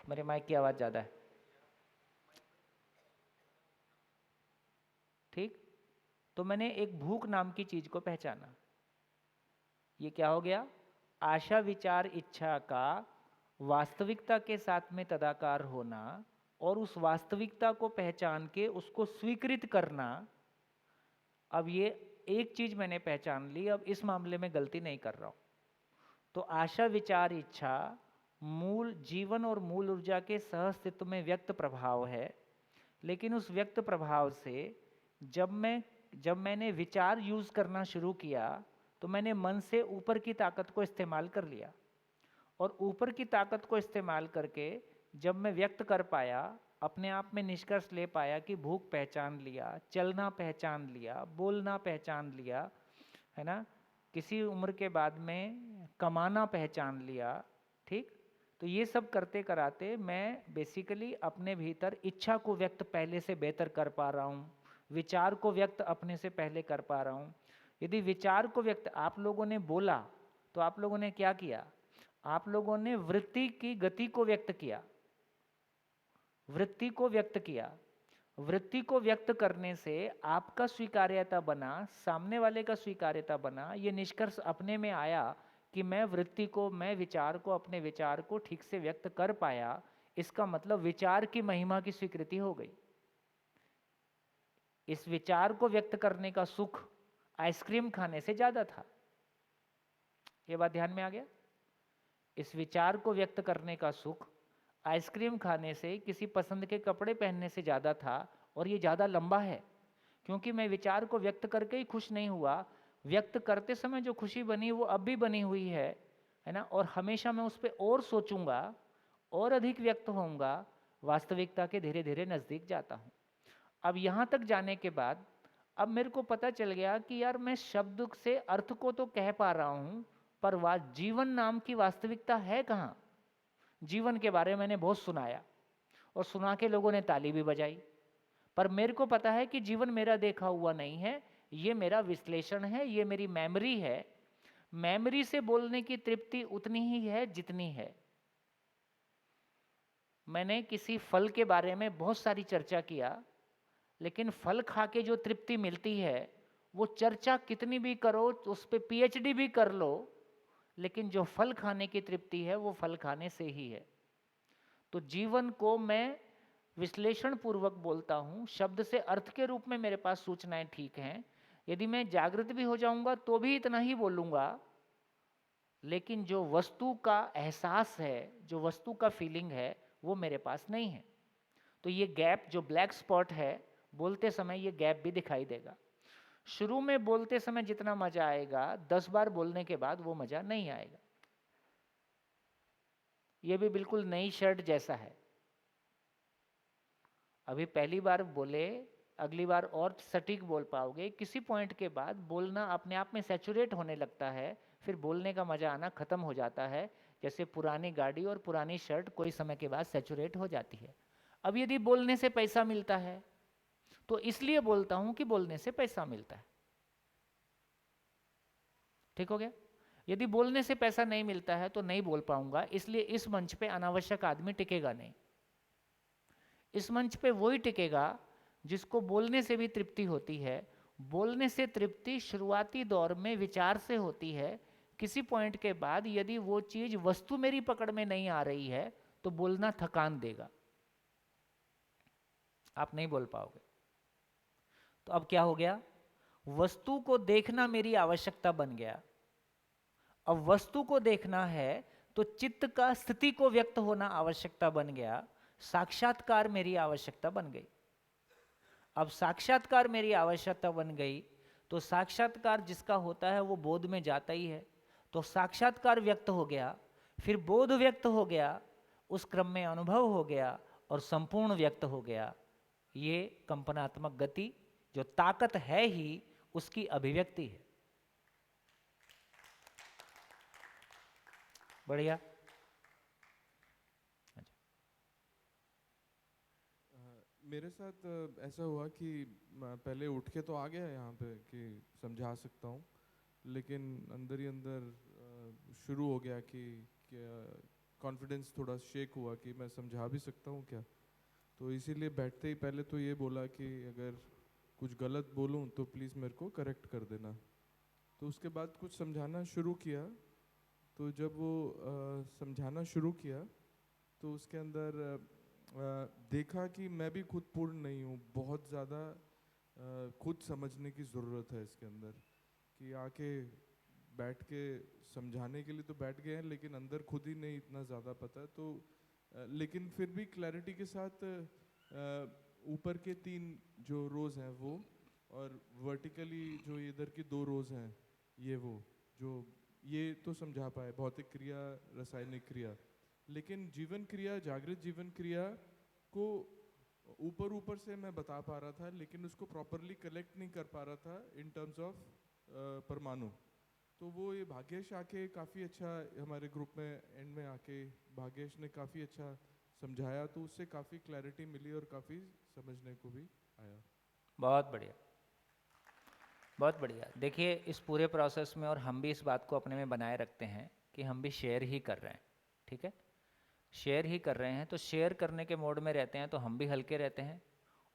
S1: मेरे माइक की आवाज़ ज़्यादा है, ठीक? तो मैंने एक भूख नाम की चीज़ को पहचाना। ये क्या हो गया, आशा विचार इच्छा का वास्तविकता के साथ में तदाकार होना और उस वास्तविकता को पहचान के उसको स्वीकृत करना। अब ये एक चीज़ मैंने पहचान ली, अब इस मामले में गलती नहीं कर रहा हूँ। तो आशा विचार इच्छा मूल जीवन और मूल ऊर्जा के सहअस्तित्व में व्यक्त प्रभाव है, लेकिन उस व्यक्त प्रभाव से जब मैंने विचार यूज़ करना शुरू किया तो मैंने मन से ऊपर की ताकत को इस्तेमाल कर लिया और ऊपर की ताकत को इस्तेमाल करके जब मैं व्यक्त कर पाया, अपने आप में निष्कर्ष ले पाया कि भूख पहचान लिया, चलना पहचान लिया, बोलना पहचान लिया, है ना, किसी उम्र के बाद में कमाना पहचान लिया, ठीक? तो ये सब करते कराते मैं बेसिकली अपने भीतर इच्छा को व्यक्त पहले से बेहतर कर पा रहा हूँ, विचार को व्यक्त अपने से पहले कर पा रहा हूँ। यदि विचार को व्यक्त आप लोगों ने बोला तो आप लोगों ने क्या किया, आप लोगों ने वृत्ति की गति को व्यक्त किया, वृत्ति को व्यक्त किया। वृत्ति को व्यक्त करने से आपका स्वीकार्यता बना, सामने वाले का स्वीकार्यता बना। ये निष्कर्ष अपने में आया कि मैं वृत्ति को, मैं विचार को, अपने विचार को ठीक से व्यक्त कर पाया। इसका मतलब विचार की महिमा की स्वीकृति हो गई। इस विचार को व्यक्त करने का सुख आइसक्रीम खाने से ज्यादा था। ये बात ध्यान में आ गया? इस विचार को व्यक्त करने का सुख आइसक्रीम खाने से, किसी पसंद के कपड़े पहनने से ज़्यादा था, और ये ज़्यादा लंबा है क्योंकि मैं विचार को व्यक्त करके ही खुश नहीं हुआ। व्यक्त करते समय जो खुशी बनी वो अब भी बनी हुई है ना, और हमेशा मैं उस पर और सोचूंगा और अधिक व्यक्त होऊंगा, वास्तविकता के धीरे धीरे नज़दीक जाता हूँ। अब यहाँ तक जाने के बाद अब मेरे को पता चल गया कि यार मैं शब्द से अर्थ को तो कह पा रहा हूँ, पर जीवन नाम की वास्तविकता है कहाँ? जीवन के बारे में मैंने बहुत सुनाया और सुना के लोगों ने ताली भी बजाई, पर मेरे को पता है कि जीवन मेरा देखा हुआ नहीं है, ये मेरा विश्लेषण है, ये मेरी मेमोरी है। मेमोरी से बोलने की तृप्ति उतनी ही है जितनी है। मैंने किसी फल के बारे में बहुत सारी चर्चा किया, लेकिन फल खा के जो तृप्ति मिलती है वो चर्चा कितनी भी करो, उस पर पीएचडी भी कर लो, लेकिन जो फल खाने की तृप्ति है वो फल खाने से ही है। तो जीवन को मैं विश्लेषण पूर्वक बोलता हूँ, शब्द से अर्थ के रूप में मेरे पास सूचनाएं ठीक हैं, यदि मैं जागृत भी हो जाऊंगा तो भी इतना ही बोलूंगा, लेकिन जो वस्तु का एहसास है, जो वस्तु का फीलिंग है, वो मेरे पास नहीं है। तो ये गैप, जो ब्लैक स्पॉट है, बोलते समय ये गैप भी दिखाई देगा। शुरू में बोलते समय जितना मजा आएगा, 10 बार बोलने के बाद वो मजा नहीं आएगा। ये भी बिल्कुल नई शर्ट जैसा है। अभी पहली बार बोले, अगली बार और सटीक बोल पाओगे। किसी पॉइंट के बाद बोलना अपने आप में सैचुरेट होने लगता है, फिर बोलने का मजा आना खत्म हो जाता है। जैसे पुरानी गाड़ी और पुरानी शर्ट कोई समय के बाद सैचुरेट हो जाती है। अब यदि बोलने से पैसा मिलता है तो इसलिए बोलता हूं कि बोलने से पैसा मिलता है। ठीक हो गया? यदि बोलने से पैसा नहीं मिलता है तो नहीं बोल पाऊंगा, इसलिए इस मंच पे अनावश्यक आदमी टिकेगा नहीं। इस मंच पे वही टिकेगा जिसको बोलने से भी तृप्ति होती है। बोलने से तृप्ति शुरुआती दौर में विचार से होती है। किसी पॉइंट के बाद यदि वो चीज वस्तु मेरी पकड़ में नहीं आ रही है तो बोलना थकान देगा, आप नहीं बोल पाओगे। तो अब क्या हो गया? वस्तु को देखना मेरी आवश्यकता बन गया। अब वस्तु को देखना है तो चित्त का स्थिति को व्यक्त होना आवश्यकता बन गया। साक्षात्कार मेरी आवश्यकता बन गई। अब साक्षात्कार मेरी आवश्यकता बन गई तो साक्षात्कार जिसका होता है वो बोध में जाता ही है। तो साक्षात्कार व्यक्त हो गया, फिर बोध व्यक्त हो गया, उस क्रम में अनुभव हो गया और संपूर्ण व्यक्त हो गया। ये कंपनात्मक गति, जो ताकत है ही, उसकी अभिव्यक्ति है। बढ़िया।
S11: मेरे साथ ऐसा हुआ कि मैं पहले उठ के तो आ गया यहाँ पे कि समझा सकता हूँ, लेकिन अंदर ही अंदर शुरू हो गया कि कॉन्फिडेंस थोड़ा शेक हुआ कि मैं समझा भी सकता हूँ क्या। तो इसीलिए बैठते ही पहले तो ये बोला कि अगर कुछ गलत बोलूँ तो प्लीज़ मेरे को करेक्ट कर देना। तो उसके बाद कुछ समझाना शुरू किया। तो जब वो समझाना शुरू किया तो उसके अंदर देखा कि मैं भी खुद पूर्ण नहीं हूँ। बहुत ज़्यादा खुद समझने की ज़रूरत है इसके अंदर, कि आके बैठ के समझाने के लिए तो बैठ गए हैं, लेकिन अंदर खुद ही नहीं इतना ज़्यादा पता है। तो लेकिन फिर भी क्लैरिटी के साथ ऊपर के 3 जो रोज़ हैं वो, और वर्टिकली जो इधर की 2 रोज़ हैं ये, वो जो ये तो समझा पाए, भौतिक क्रिया, रासायनिक क्रिया। लेकिन जीवन क्रिया, जागृत जीवन क्रिया को ऊपर से मैं बता पा रहा था, लेकिन उसको प्रॉपरली कलेक्ट नहीं कर पा रहा था इन टर्म्स ऑफ परमाणु। तो वो ये भाग्येश आके काफ़ी अच्छा, हमारे ग्रुप में एंड में आके भाग्येश ने काफ़ी अच्छा समझाया, तो उससे काफ़ी क्लैरिटी मिली और काफ़ी समझने को भी आया।
S1: बहुत बढ़िया, बहुत बढ़िया। देखिए, इस पूरे प्रोसेस में और हम भी इस बात को अपने में बनाए रखते हैं कि हम भी शेयर ही कर रहे हैं। ठीक है, शेयर ही कर रहे हैं। तो शेयर करने के मोड में रहते हैं तो हम भी हल्के रहते हैं,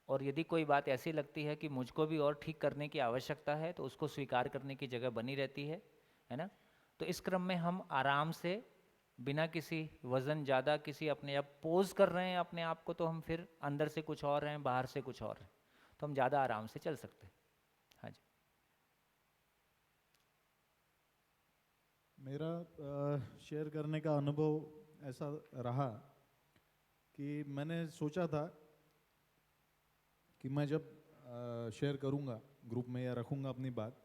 S1: और यदि कोई बात ऐसी लगती है कि मुझको भी और ठीक करने की आवश्यकता है तो उसको स्वीकार करने की जगह बनी रहती है ना। तो इस क्रम में हम आराम से, बिना किसी वज़न ज़्यादा, किसी अपने, अब पोज कर रहे हैं अपने आप को तो हम फिर अंदर से कुछ और हैं, बाहर से कुछ और हैं, तो हम ज़्यादा आराम से चल सकते हैं। हाँ जी।
S12: मेरा शेयर करने का अनुभव ऐसा रहा कि मैंने सोचा था कि मैं जब शेयर करूंगा ग्रुप में या रखूंगा अपनी बात,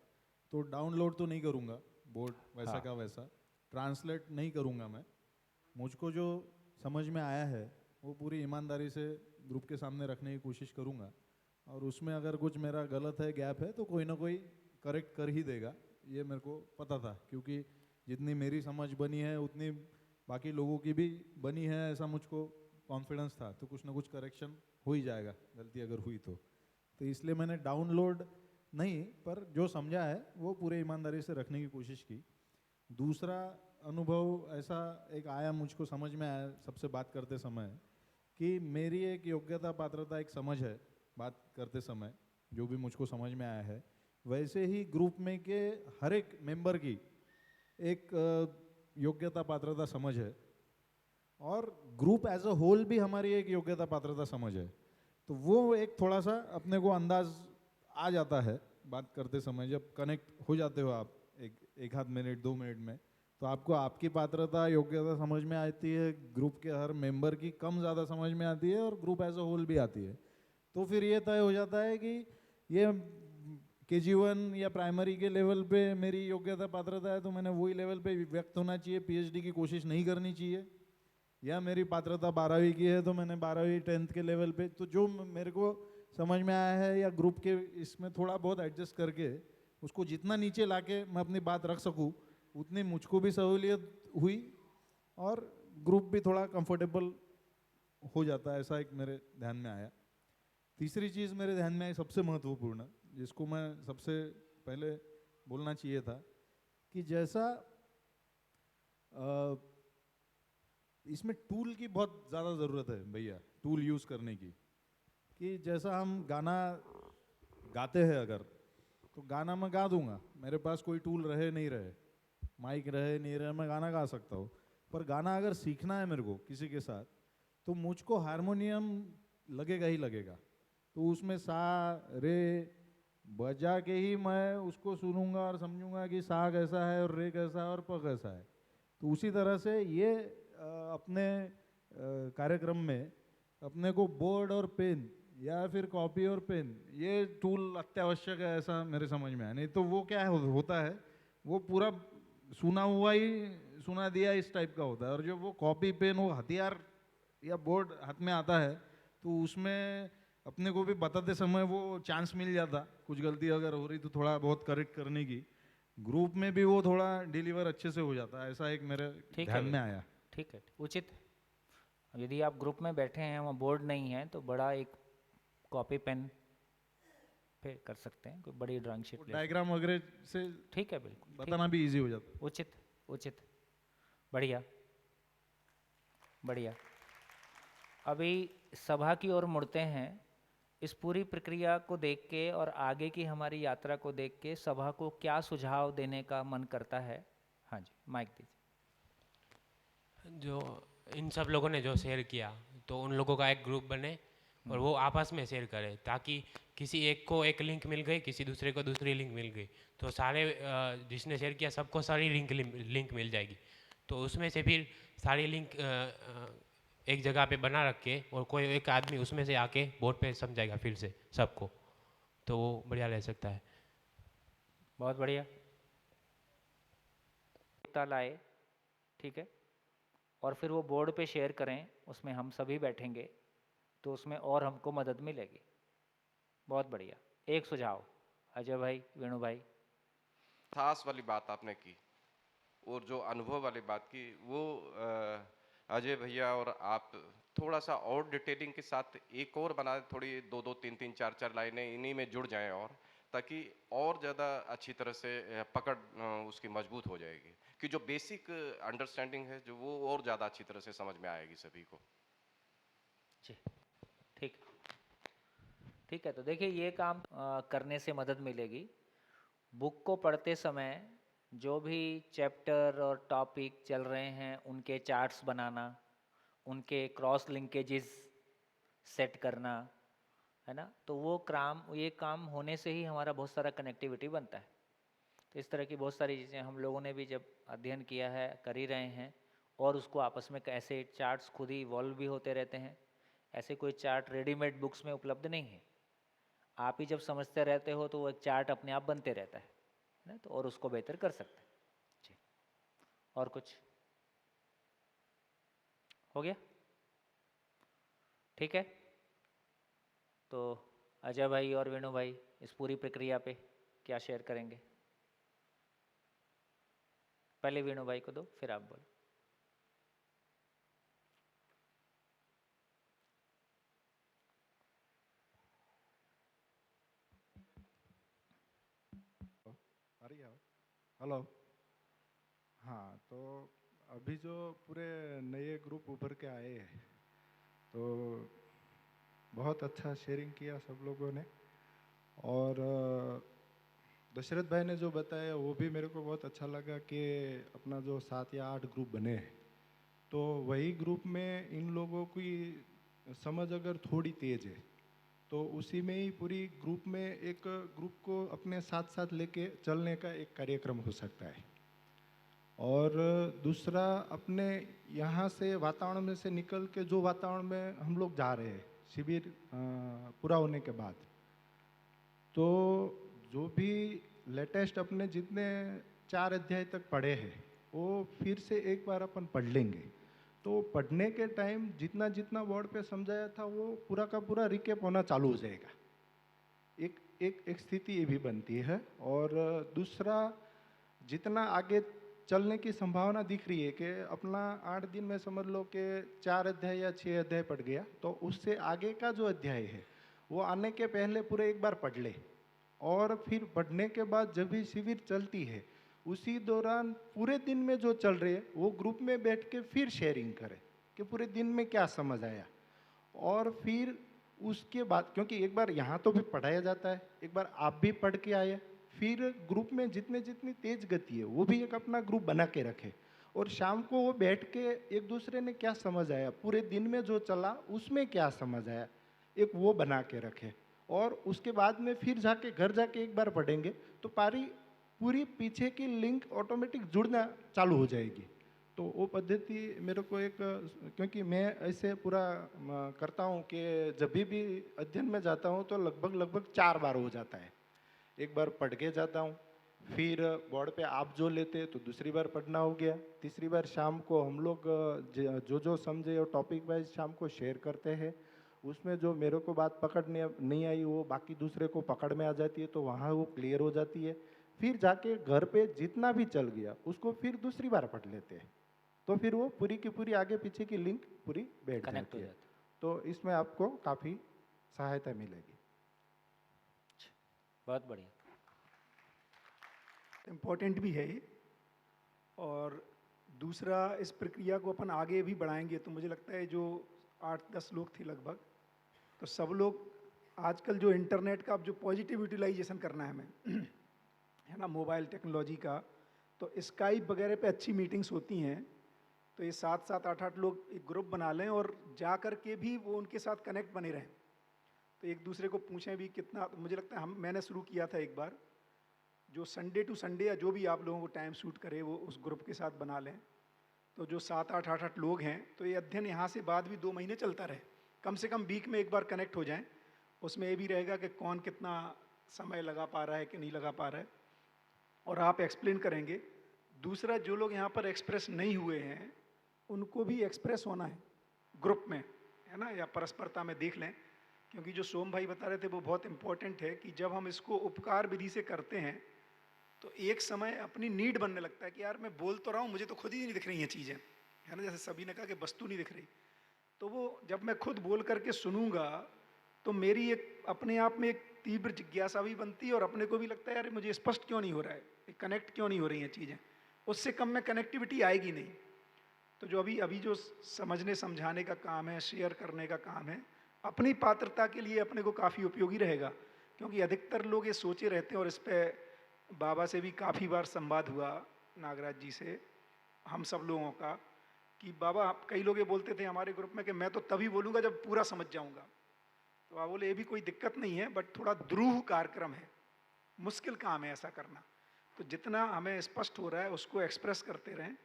S12: तो डाउनलोड तो नहीं करूंगा बोर्ड वैसा
S1: हाँ।
S12: का वैसा, ट्रांसलेट नहीं करूंगा मैं। मुझको जो समझ में आया है वो पूरी ईमानदारी से ग्रुप के सामने रखने की कोशिश करूंगा, और उसमें अगर कुछ मेरा गलत है, गैप है, तो कोई ना कोई करेक्ट कर ही देगा। ये मेरे को पता था, क्योंकि जितनी मेरी समझ बनी है उतनी बाकी लोगों की भी बनी है, ऐसा मुझको कॉन्फिडेंस था। तो कुछ ना कुछ करेक्शन हो ही जाएगा, गलती अगर हुई तो इसलिए मैंने डाउनलोड नहीं, पर जो समझा है वो पूरे ईमानदारी से रखने की कोशिश की। दूसरा अनुभव ऐसा एक आया, मुझको समझ में आया सबसे बात करते समय, कि मेरी एक योग्यता पात्रता एक समझ है बात करते समय, जो भी मुझको समझ में आया है, वैसे ही ग्रुप में के हर एक मेंबर की एक योग्यता पात्रता समझ है, और ग्रुप एज अ होल भी हमारी एक योग्यता पात्रता समझ है। तो वो एक थोड़ा सा अपने को अंदाज आ जाता है बात करते समय जब कनेक्ट हो जाते हो आप एक आध मिनट 2 मिनट में, तो आपको आपकी पात्रता योग्यता समझ में आती है, ग्रुप के हर मेंबर की कम ज़्यादा समझ में आती है और ग्रुप एज अ होल भी आती है। तो फिर ये तय हो जाता है कि ये KG1 या प्राइमरी के लेवल पे मेरी योग्यता पात्रता है तो मैंने वही लेवल पे व्यक्त होना चाहिए, PhD की कोशिश नहीं करनी चाहिए। या मेरी पात्रता 12वीं की है तो मैंने 12वीं 10th के लेवल पे, तो जो मेरे को समझ में आया है या ग्रुप के इसमें थोड़ा बहुत एडजस्ट करके उसको जितना नीचे लाके मैं अपनी बात रख सकूँ उतनी मुझको भी सहूलियत हुई और ग्रुप भी थोड़ा कंफर्टेबल हो जाता है, ऐसा एक मेरे ध्यान में आया। तीसरी चीज़ मेरे ध्यान में आई सबसे महत्वपूर्ण, जिसको मैं सबसे पहले बोलना चाहिए था, कि जैसा इसमें टूल की बहुत ज़्यादा ज़रूरत है भैया, टूल यूज़ करने की। कि जैसा हम गाना गाते हैं अगर, तो गाना मैं गा दूंगा, मेरे पास कोई टूल रहे नहीं रहे, माइक रहे नहीं रहे, मैं गाना गा सकता हूँ। पर गाना अगर सीखना है मेरे को किसी के साथ, तो मुझको हारमोनियम लगेगा ही लगेगा। तो उसमें सा रे बजा के ही मैं उसको सुनूंगा और समझूंगा कि सा कैसा है और रे कैसा है और प कैसा है। तो उसी तरह से ये अपने कार्यक्रम में अपने को बोर्ड और पेन या फिर कॉपी और पेन, ये टूल अत्यावश्यक है, ऐसा मेरे समझ में आया। नहीं तो वो क्या होता है, वो पूरा सुना हुआ ही सुना दिया इस टाइप का होता है। और जो वो कॉपी पेन, वो हथियार या बोर्ड हाथ में आता है, तो उसमें अपने को भी बताते समय वो चांस मिल जाता, कुछ गलती अगर हो रही तो थोड़ा बहुत करेक्ट करने की। ग्रुप में भी वो थोड़ा डिलीवर अच्छे से हो जाता है, ऐसा एक मेरे ध्यान में आया।
S1: ठीक है, उचित। यदि आप ग्रुप में बैठे हैं, वहाँ बोर्ड नहीं है, तो बड़ा एक कॉपी पेन पे कर सकते हैं, कोई बड़ी ड्राइंग शीट
S12: डायग्राम वगैरह से
S1: ठीक है, बिल्कुल
S12: बताना भी इजी हो जाता है।
S1: उचित उचित, बढ़िया बढ़िया। अभी सभा की ओर मुड़ते हैं। इस पूरी प्रक्रिया को देख के और आगे की हमारी यात्रा को देख के सभा को क्या सुझाव देने का मन करता है? हाँ जी, माइक दीजिए।
S13: जो इन सब लोगों ने जो शेयर किया, तो उन लोगों का एक ग्रुप बने और वो आपस में शेयर करें, ताकि किसी एक को एक लिंक मिल गई, किसी दूसरे को दूसरी लिंक मिल गई, तो सारे जिसने शेयर किया सबको सारी लिंक मिल जाएगी। तो उसमें से फिर सारी लिंक एक जगह पे बना रख के और कोई एक आदमी उसमें से आके बोर्ड पे समझाएगा फिर से सबको, तो वो बढ़िया रह सकता है।
S1: बहुत बढ़िया। लाए, ठीक है, और फिर वो बोर्ड पे शेयर करें, उसमें हम सभी बैठेंगे, तो उसमें और हमको मदद मिलेगी। बहुत बढ़िया। एक सुझाव, अजय भाई, वेणु भाई।
S14: खास वाली बात आपने की और जो अनुभव वाली बात की, वो अजय भैया और आप थोड़ा सा और डिटेलिंग के साथ एक और बना, थोड़ी 2-2, 3-3, 4-4 लाइनें इन्हीं में जुड़ जाएं, और ताकि और ज़्यादा अच्छी तरह से पकड़ उसकी मजबूत हो जाएगी, कि जो बेसिक अंडरस्टैंडिंग है जो वो और ज़्यादा अच्छी तरह से समझ में आएगी सभी को।
S1: जी, ठीक ठीक है। तो देखिए, ये काम करने से मदद मिलेगी। बुक को पढ़ते समय जो भी चैप्टर और टॉपिक चल रहे हैं, उनके चार्ट्स बनाना, उनके क्रॉस लिंकेजेस सेट करना, है ना, तो वो ये काम होने से ही हमारा बहुत सारा कनेक्टिविटी बनता है। तो इस तरह की बहुत सारी चीज़ें हम लोगों ने भी जब अध्ययन किया है, कर ही रहे हैं, और उसको आपस में ऐसे चार्ट्स खुद ही इवॉल्व भी होते रहते हैं। ऐसे कोई चार्ट रेडीमेड बुक्स में उपलब्ध नहीं है, आप ही जब समझते रहते हो तो वो एक चार्ट अपने आप बनते रहता है ना, तो और उसको बेहतर कर सकते हैं। जी, और कुछ हो गया? ठीक है, तो अजय भाई और वेणु भाई इस पूरी प्रक्रिया पे क्या शेयर करेंगे? पहले वेणु भाई को दो, फिर आप बोलो।
S9: हेलो। हाँ, तो अभी जो पूरे नए ग्रुप उभर के आए हैं, तो बहुत अच्छा शेयरिंग किया सब लोगों ने, और दशरथ भाई ने जो बताया वो भी मेरे को बहुत अच्छा लगा कि अपना जो 7 या 8 ग्रुप बने हैं, तो वही ग्रुप में इन लोगों की समझ अगर थोड़ी तेज है तो
S15: तो उसी में ही पूरी ग्रुप में एक ग्रुप को अपने साथ साथ लेके चलने का एक कार्यक्रम हो सकता है। और दूसरा, अपने यहाँ से वातावरण में से निकल के जो वातावरण में हम लोग जा रहे हैं शिविर पूरा होने के बाद, तो जो भी लेटेस्ट अपने जितने 4 अध्याय तक पढ़े हैं वो फिर से एक बार अपन पढ़ लेंगे। तो पढ़ने के टाइम जितना जितना वर्ड पे समझाया था वो पूरा का पूरा रिकेप होना चालू हो जाएगा। एक स्थिति ये भी बनती है। और दूसरा, जितना आगे चलने की संभावना दिख रही है कि अपना 8 दिन में समझ लो कि 4 अध्याय या 6 अध्याय पढ़ गया, तो उससे आगे का जो अध्याय है वो आने के पहले पूरे एक बार पढ़ ले। और फिर पढ़ने के बाद जब भी शिविर चलती है उसी दौरान पूरे दिन में जो चल रहे हैं वो ग्रुप में बैठ के फिर शेयरिंग करें कि पूरे दिन में क्या समझ आया। और फिर उसके बाद, क्योंकि एक बार यहाँ तो भी पढ़ाया जाता है, एक बार आप भी पढ़ के आए, फिर ग्रुप में जितनी तेज गति है वो भी एक अपना ग्रुप बना के रखे। और शाम को वो बैठ के एक दूसरे ने क्या समझ आया, पूरे दिन में जो चला उसमें क्या समझ आया, एक वो बना के रखे। और उसके बाद में फिर जाके घर जाके एक बार पढ़ेंगे तो पूरी पीछे की लिंक ऑटोमेटिक जुड़ना चालू हो जाएगी। तो वो पद्धति मेरे को एक, क्योंकि मैं ऐसे पूरा करता हूँ कि जब भी अध्ययन में जाता हूँ तो लगभग 4 बार हो जाता है। एक बार पढ़ के जाता हूँ, फिर बोर्ड पे आप जो लेते तो दूसरी बार पढ़ना हो गया, तीसरी बार शाम को हम लोग जो समझे और टॉपिक वाइज शाम को शेयर करते हैं। उसमें जो मेरे को बात पकड़ने नहीं आई वो बाकी दूसरे को पकड़ में आ जाती है, तो वहाँ वो क्लियर हो जाती है। फिर जाके घर पे जितना भी चल गया उसको फिर दूसरी बार पढ़ लेते हैं, तो फिर वो पूरी की पूरी आगे पीछे की लिंक पूरी बैठ जाती है। तो इसमें आपको काफ़ी सहायता मिलेगी।
S1: बहुत बढ़िया,
S16: इम्पोर्टेंट भी है ये। और दूसरा, इस प्रक्रिया को अपन आगे भी बढ़ाएंगे तो मुझे लगता है जो 8-10 लोग थे लगभग, तो सब लोग आजकल जो इंटरनेट का अब जो पॉजिटिव यूटिलाइजेशन करना है हमें है ना, मोबाइल टेक्नोलॉजी का, तो स्काइप वगैरह पे अच्छी मीटिंग्स होती हैं। तो ये 7-7, 8-8 लोग एक ग्रुप बना लें और जा कर के भी वो उनके साथ कनेक्ट बने रहें। तो एक दूसरे को पूछें भी कितना, मुझे लगता है मैंने शुरू किया था एक बार, जो संडे टू संडे या जो भी आप लोगों को टाइम सूट करे वो उस ग्रुप के साथ बना लें। तो जो 7-8, 8-8 लोग हैं, तो ये अध्ययन यहाँ से बाद भी 2 महीने चलता रहे, कम से कम वीक में एक बार कनेक्ट हो जाएं। उसमें ये भी रहेगा कि कौन कितना समय लगा पा रहा है कि नहीं लगा पा रहा है, और आप एक्सप्लेन करेंगे। दूसरा, जो लोग यहाँ पर एक्सप्रेस नहीं हुए हैं उनको भी एक्सप्रेस होना है ग्रुप में, है ना, या परस्परता में देख लें। क्योंकि जो सोम भाई बता रहे थे वो बहुत इंपॉर्टेंट है कि जब हम इसको उपकार विधि से करते हैं तो एक समय अपनी नीड बनने लगता है कि यार मैं बोल तो रहा हूँ, मुझे तो खुद ही नहीं दिख रही हैं चीज़ें, है ना। जैसे सभी ने कहा कि वस्तु नहीं दिख रही, तो वो जब मैं खुद बोल करके सुनूंगा तो मेरी एक अपने आप में एक तीव्र जिज्ञासा भी बनती है और अपने को भी लगता है यार मुझे स्पष्ट क्यों नहीं हो रहा है, कनेक्ट क्यों नहीं हो रही हैं चीज़ें। उससे कम में कनेक्टिविटी आएगी नहीं। तो जो अभी जो समझने समझाने का काम है, शेयर करने का काम है, अपनी पात्रता के लिए अपने को काफ़ी उपयोगी रहेगा। क्योंकि अधिकतर लोग ये सोचे रहते हैं, और इस पर बाबा से भी काफ़ी बार संवाद हुआ, नागराज जी से, हम सब लोगों का, कि बाबा कई लोग ये बोलते थे हमारे ग्रुप में कि मैं तो तभी बोलूँगा जब पूरा समझ जाऊँगा। तो आप बोले ये भी कोई दिक्कत नहीं है, बट थोड़ा द्रूह कार्यक्रम है, मुश्किल काम है ऐसा करना। तो जितना हमें स्पष्ट हो रहा है उसको एक्सप्रेस करते रहें,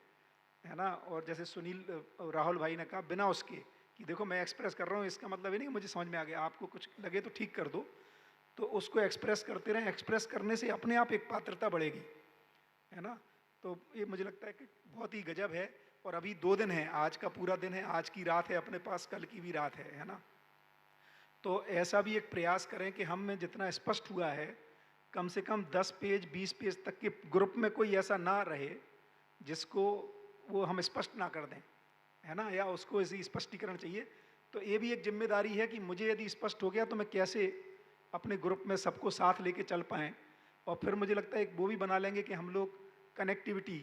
S16: है ना। और जैसे सुनील राहुल भाई ने कहा, बिना उसके कि देखो मैं एक्सप्रेस कर रहा हूँ इसका मतलब ये नहीं कि मुझे समझ में आ गया, आपको कुछ लगे तो ठीक कर दो, तो उसको एक्सप्रेस करते रहें। एक्सप्रेस करने से अपने आप एक पात्रता बढ़ेगी, है ना। तो ये मुझे लगता है कि बहुत ही गजब है। और अभी 2 दिन है, आज का पूरा दिन है, आज की रात है अपने पास, कल की भी रात है ना। तो ऐसा भी एक प्रयास करें कि हम में जितना स्पष्ट हुआ है, कम से कम 10 पेज 20 पेज तक के ग्रुप में कोई ऐसा ना रहे जिसको वो हम स्पष्ट ना कर दें, है ना, या उसको ऐसी स्पष्टीकरण चाहिए। तो ये भी एक जिम्मेदारी है कि मुझे यदि स्पष्ट हो गया तो मैं कैसे अपने ग्रुप में सबको साथ लेके चल पाएँ। और फिर मुझे लगता है एक वो भी बना लेंगे कि हम लोग कनेक्टिविटी,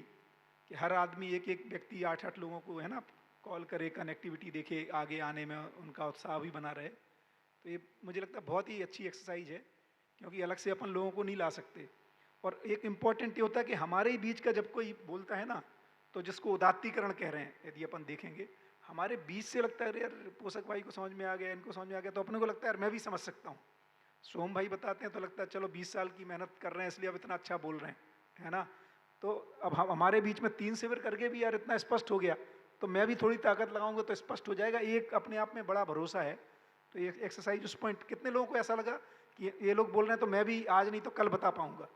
S16: कि हर आदमी एक व्यक्ति 8-8 लोगों को, है ना, कॉल करे, कनेक्टिविटी देखे, आगे आने में उनका उत्साह भी बना रहे। तो ये मुझे लगता है बहुत ही अच्छी एक्सरसाइज है, क्योंकि अलग से अपन लोगों को नहीं ला सकते। और एक इम्पॉर्टेंट ये होता है कि हमारे ही बीच का जब कोई बोलता है ना, तो जिसको उदात्तीकरण कह रहे हैं, यदि अपन देखेंगे, हमारे बीच से लगता है अरे यार पोषक भाई को समझ में आ गया, इनको समझ में आ गया, तो अपने को लगता है यार मैं भी समझ सकता हूँ। सोम भाई बताते हैं तो लगता है चलो 20 साल की मेहनत कर रहे हैं इसलिए अब इतना अच्छा बोल रहे हैं, है ना। तो अब हमारे बीच में 3 शिविर करके भी यार इतना स्पष्ट हो गया, तो मैं भी थोड़ी ताकत लगाऊंगा तो स्पष्ट हो जाएगा। एक अपने आप में बड़ा भरोसा है। तो ये एक्सरसाइज उस पॉइंट, कितने लोगों को ऐसा लगा कि ये लोग बोल रहे हैं तो मैं भी आज नहीं तो कल बता पाऊंगा।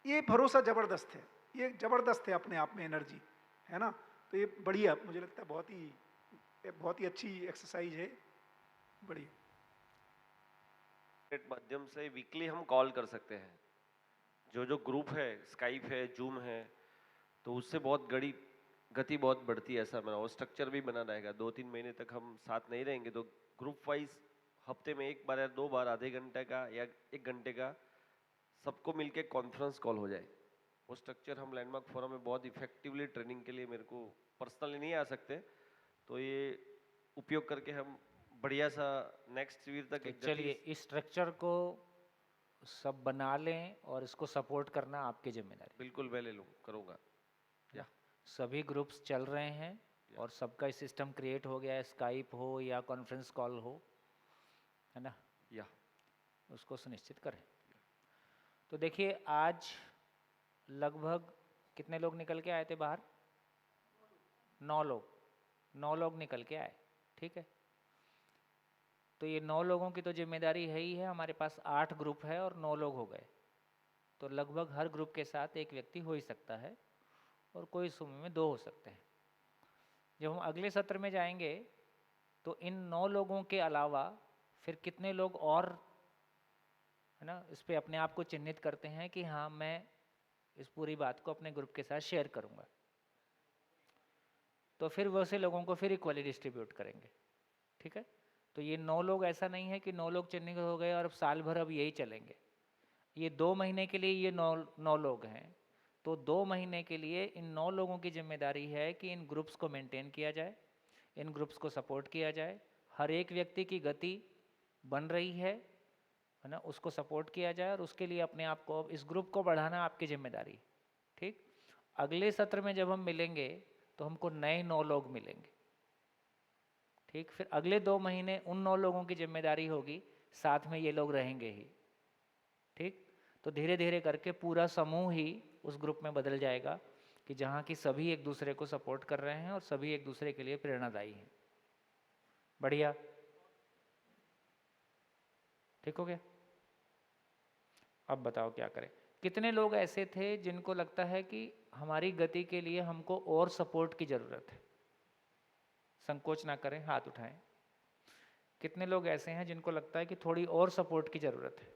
S16: ये भरोसा जबरदस्त है, ये जबरदस्त है अपने आप में एनर्जी, है ना। तो ये बढ़िया, मुझे लगता है बहुत ही अच्छी एक्सरसाइज है, बढ़िया।
S17: माध्यम से वीकली हम कॉल कर सकते हैं। जो ग्रुप है, स्काइप है, जूम है, तो उससे बहुत गति बहुत बढ़ती है, ऐसा बना। और स्ट्रक्चर भी बना रहेगा। 2-3 महीने तक हम साथ नहीं रहेंगे तो ग्रुप वाइज हफ्ते में 1 बार या 2 बार आधे घंटे का या 1 घंटे का सबको मिलके कॉन्फ्रेंस कॉल हो जाए। वो स्ट्रक्चर हम लैंडमार्क फोरम में बहुत इफेक्टिवली ट्रेनिंग के लिए, मेरे को पर्सनली नहीं आ सकते, तो ये उपयोग करके हम बढ़िया सा नेक्स्ट शिविर तक एक
S1: चलिए इस स्ट्रक्चर को सब बना लें और इसको सपोर्ट करना आपकी जिम्मेदारी।
S17: बिल्कुल मैं ले लूँ, करूँगा। या
S1: सभी ग्रुप्स चल रहे हैं और सबका सिस्टम क्रिएट हो गया है, स्काइप हो या कॉन्फ्रेंस कॉल हो, है ना।
S17: या
S1: उसको सुनिश्चित करें। तो देखिए आज लगभग कितने लोग निकल के आए थे बाहर? 9 लोग निकल के आए, ठीक है। तो ये 9 लोगों की तो जिम्मेदारी है ही है। हमारे पास 8 ग्रुप है और 9 लोग हो गए, तो लगभग हर ग्रुप के साथ एक व्यक्ति हो ही सकता है और कोई समूह में 2 हो सकते हैं। जब हम अगले सत्र में जाएंगे तो इन 9 लोगों के अलावा फिर कितने लोग और, है ना, इस पे अपने आप को चिन्हित करते हैं कि हाँ मैं इस पूरी बात को अपने ग्रुप के साथ शेयर करूँगा, तो फिर वैसे लोगों को फिर इक्वली डिस्ट्रीब्यूट करेंगे, ठीक है। तो ये 9 लोग ऐसा नहीं है कि 9 लोग चिन्हित हो गए और अब साल भर अब यही चलेंगे। ये 2 महीने के लिए ये 9 लोग हैं, तो 2 महीने के लिए इन 9 लोगों की जिम्मेदारी है कि इन ग्रुप्स को मेंटेन किया जाए, इन ग्रुप्स को सपोर्ट किया जाए। हर एक व्यक्ति की गति बन रही है ना, उसको सपोर्ट किया जाए और उसके लिए अपने आप को, इस ग्रुप को बढ़ाना आपकी जिम्मेदारी, ठीक। अगले सत्र में जब हम मिलेंगे तो हमको नए 9 लोग मिलेंगे, ठीक। फिर अगले 2 महीने उन 9 लोगों की जिम्मेदारी होगी, साथ में ये लोग रहेंगे ही, ठीक। तो धीरे धीरे करके पूरा समूह ही उस ग्रुप में बदल जाएगा कि जहाँ की सभी एक दूसरे को सपोर्ट कर रहे हैं और सभी एक दूसरे के लिए प्रेरणादायी हैं। बढ़िया, ठीक हो गया। अब बताओ क्या करें। कितने लोग ऐसे थे जिनको लगता है कि हमारी गति के लिए हमको और सपोर्ट की ज़रूरत है? संकोच ना करें, हाथ उठाएं। कितने लोग ऐसे हैं जिनको लगता है कि थोड़ी और सपोर्ट की ज़रूरत है?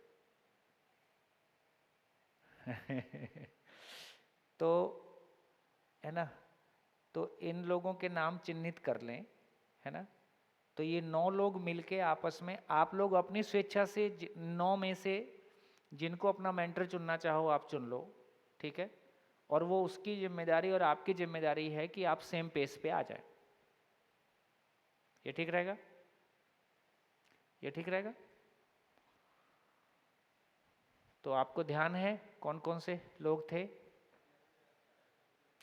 S1: तो है ना, तो इन लोगों के नाम चिन्हित कर लें, है ना। तो ये 9 लोग मिलके आपस में, आप लोग अपनी स्वेच्छा से 9 में से जिनको अपना मेंटर चुनना चाहो आप चुन लो, ठीक है। और वो उसकी जिम्मेदारी और आपकी जिम्मेदारी है कि आप सेम पेस पे आ जाए। ये ठीक रहेगा? ये ठीक रहेगा? तो आपको ध्यान है कौन कौन से लोग थे?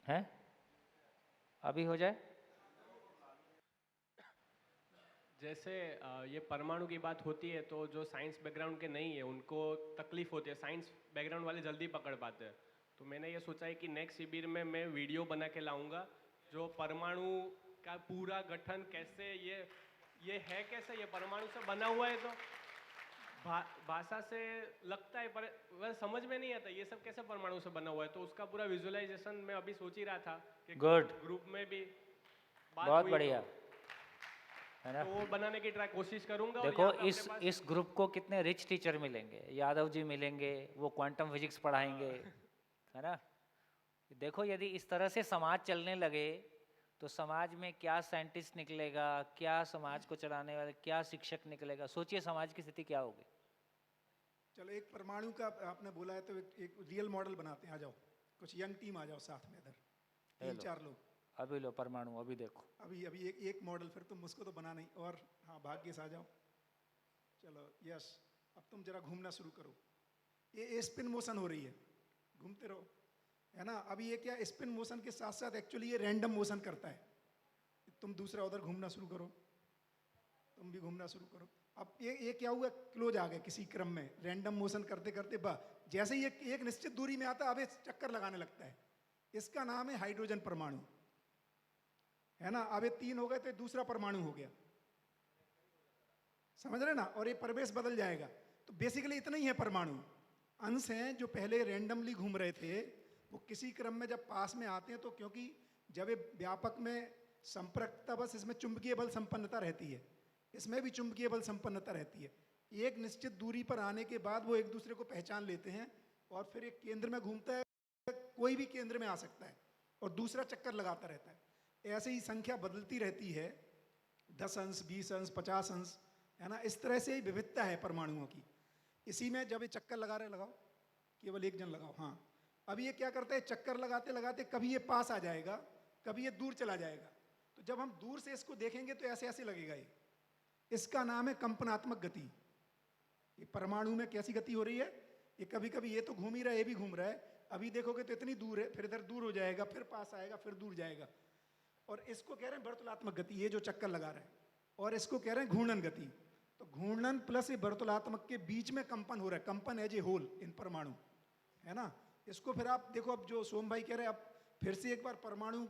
S1: हैं? अभी हो जाए।
S6: जैसे ये परमाणु की बात होती है तो जो साइंस बैकग्राउंड के नहीं है उनको तकलीफ होती है, साइंस बैकग्राउंड वाले जल्दी पकड़ पाते हैं। तो मैंने ये सोचा है कि नेक्स्ट शिविर में मैं वीडियो बना के लाऊंगा जो परमाणु का पूरा गठन कैसे, ये है कैसे, ये परमाणु से बना हुआ है। तो भाषा से लगता है पर वह समझ में नहीं आता ये सब कैसे परमाणु से बना हुआ है। तो उसका पूरा विजुअलाइजेशन मैं अभी सोच ही रहा था कि ग्रुप में भी बात
S1: बहुत
S6: हुई
S1: बढ़िया, है ना।
S6: तो वो बनाने की कोशिश करूंगा।
S1: देखो इस ग्रुप को कितने रिच टीचर मिलेंगे, यादव जी मिलेंगे, वो क्वांटम फिजिक्स पढ़ाएंगे, है ना। देखो यदि इस तरह से समाज चलने लगे तो समाज में क्या साइंटिस्ट निकलेगा, क्या समाज को चलाने वाले, क्या शिक्षक निकलेगा। सोचिए समाज की स्थिति क्या होगी।
S16: चलो एक परमाणु का आपने बोला है तो एक रियल मॉडल बनाते हैं। आ जाओ, कुछ यंग टीम आ जाओ साथ में, इधर 3-4 लोग।
S1: अभी लो परमाणु, अभी देखो,
S16: अभी एक मॉडल, फिर तुम उसको तो बना नहीं। और हाँ, भाग्य से आ जाओ। चलो यस, अब तुम जरा घूमना शुरू करो। ये स्पिन मोशन हो रही है, घूमते रहो, है ना। अभी ये क्या स्पिन मोशन के साथ साथ एक्चुअली ये रैंडम मोशन करता है। तुम दूसरा उधर घूमना शुरू करो, तुम भी घूमना शुरू करो। अब ये क्या हुआ, क्लोज आ गए किसी क्रम में, रैंडम मोशन करते करते जैसे ही एक निश्चित दूरी में आता अब ये चक्कर लगाने लगता है। इसका नाम है हाइड्रोजन परमाणु, है ना। अब ये 3 हो गए तो दूसरा परमाणु हो गया, समझ रहे ना। और ये परिवेश बदल जाएगा। तो बेसिकली इतना ही है परमाणु। अंश हैं जो पहले रैंडमली घूम रहे थे, वो किसी क्रम में जब पास में आते हैं तो क्योंकि जब ये व्यापक में संपर्कता, बस इसमें चुंबकीय बल संपन्नता रहती है, इसमें भी चुंबकीय बल संपन्नता रहती है। एक निश्चित दूरी पर आने के बाद वो एक दूसरे को पहचान लेते हैं और फिर एक केंद्र में घूमता है, कोई भी केंद्र में आ सकता है और दूसरा चक्कर लगाता रहता है। ऐसे ही संख्या बदलती रहती है, 10 अंश, 20 अंश, 50 अंश, है ना। इस तरह से ही विविधता है परमाणुओं की। इसी में जब ये चक्कर लगा रहे, लगाओ, केवल एक जन लगाओ, हाँ। अब ये क्या करता है, चक्कर लगाते लगाते कभी ये पास आ जाएगा, कभी ये दूर चला जाएगा। तो जब हम दूर से इसको देखेंगे तो ऐसे ऐसे लगेगा ये। इसका नाम है कंपनात्मक गति। ये परमाणु में कैसी गति हो रही है, ये कभी कभी ये तो घूम ही रहा है, ये भी घूम रहा है। अभी देखोगे तो इतनी दूर है, फिर इधर दूर हो जाएगा, फिर पास आएगा, फिर दूर जाएगा। और इसको कह रहे हैं वर्तुलात्मक गति, ये जो चक्कर लगा रहा है। और इसको कह रहे हैं घूर्णन गति। तो घूर्णन प्लस ये वर्तुलात्मक के बीच में कंपन हो रहा है, कंपन एज ए होल इन परमाणु, है ना। इसको फिर आप देखो, अब जो सोम भाई कह रहे हैं, अब फिर से एक बार परमाणु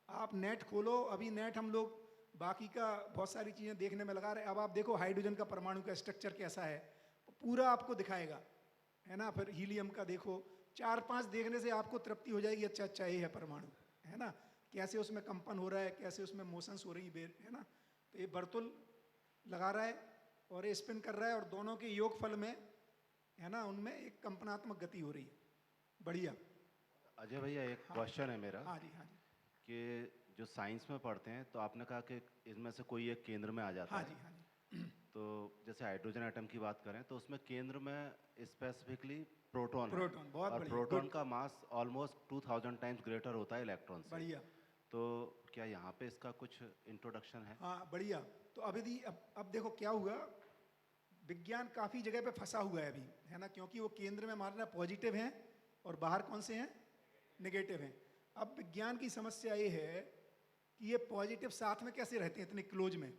S16: आप नेट खोलो। अभी नेट हम लोग बाकी का बहुत सारी चीज़ें देखने में लगा रहे हैं। अब आप देखो हाइड्रोजन का परमाणु का स्ट्रक्चर कैसा है, पूरा आपको दिखाएगा, है ना। फिर हीलियम का देखो, 4-5 देखने से आपको तृप्ति हो जाएगी, अच्छा अच्छा ये है परमाणु, है ना। कैसे उसमें कंपन हो रहा है, कैसे उसमें मोशंस हो रही है ना। तो ये वर्तुल लगा रहा है और ये स्पिन कर रहा है और दोनों के योगफल में, है ना, उनमें एक कंपनात्मक गति हो रही है। बढ़िया।
S18: अजय भैया, एक क्वेश्चन है मेरा।
S16: हाँ जी, हाँ जी।
S18: कि जो साइंस में पढ़ते हैं तो आपने कहा कि इसमें से कोई एक केंद्र में आ जाता है।
S16: हाँ जी, हाँ जी।
S18: तो जैसे हाइड्रोजन एटम की बात करें तो उसमें केंद्र में स्पेसिफिकली प्रोटॉन है।
S16: बहुत
S18: और
S16: बढ़िया,
S18: प्रोटॉन
S16: गुड।
S18: का मास ऑलमोस्ट 2000 टाइम्स ग्रेटर होता है इलेक्ट्रॉन से।
S16: बढ़िया।
S18: तो क्या यहाँ पे इसका कुछ इंट्रोडक्शन है?
S16: हाँ, बढ़िया। तो अभी अब देखो क्या हुआ, विज्ञान काफ़ी जगह पे फंसा हुआ है अभी, है ना। क्योंकि वो केंद्र में हमारे पॉजिटिव हैं और बाहर कौन से हैं, नेगेटिव हैं। अब विज्ञान की समस्या ये है कि ये पॉजिटिव साथ में कैसे रहते हैं इतने क्लोज में,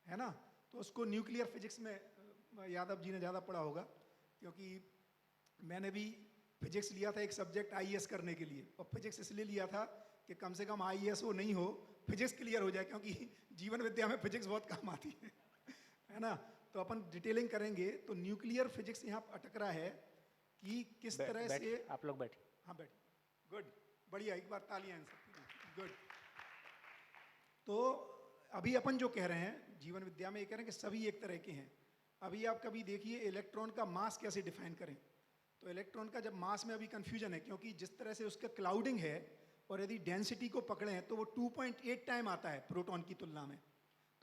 S16: है ना। तो उसको न्यूक्लियर फिजिक्स में यादव जी ने ज़्यादा पढ़ा होगा, क्योंकि मैंने भी फिजिक्स लिया था एक सब्जेक्ट आईएएस करने के लिए। और फिजिक्स इसलिए लिया था कि कम से कम आईएएस हो नहीं हो, फिजिक्स क्लियर हो जाए, क्योंकि जीवन विद्या में फिजिक्स बहुत काम आती है ना। तो अपन डिटेलिंग करेंगे। तो न्यूक्लियर फिजिक्स यहाँ अटक रहा है कि किस तरह से।
S1: आप लोग बैठे।
S16: हाँ बैठे, गुड, बढ़िया, एक बार तालियां इन सबकी, गुड। तो अभी अपन जो कह रहे हैं जीवन विद्या में, ये कह रहे हैं कि सभी एक तरह के हैं। अभी आप कभी देखिए इलेक्ट्रॉन का मास कैसे डिफाइन करें। तो इलेक्ट्रॉन का जब मास में अभी कंफ्यूजन है, क्योंकि जिस तरह से उसका क्लाउडिंग है और यदि डेंसिटी को पकड़े हैं तो वो 2.8 टाइम आता है प्रोटॉन की तुलना में।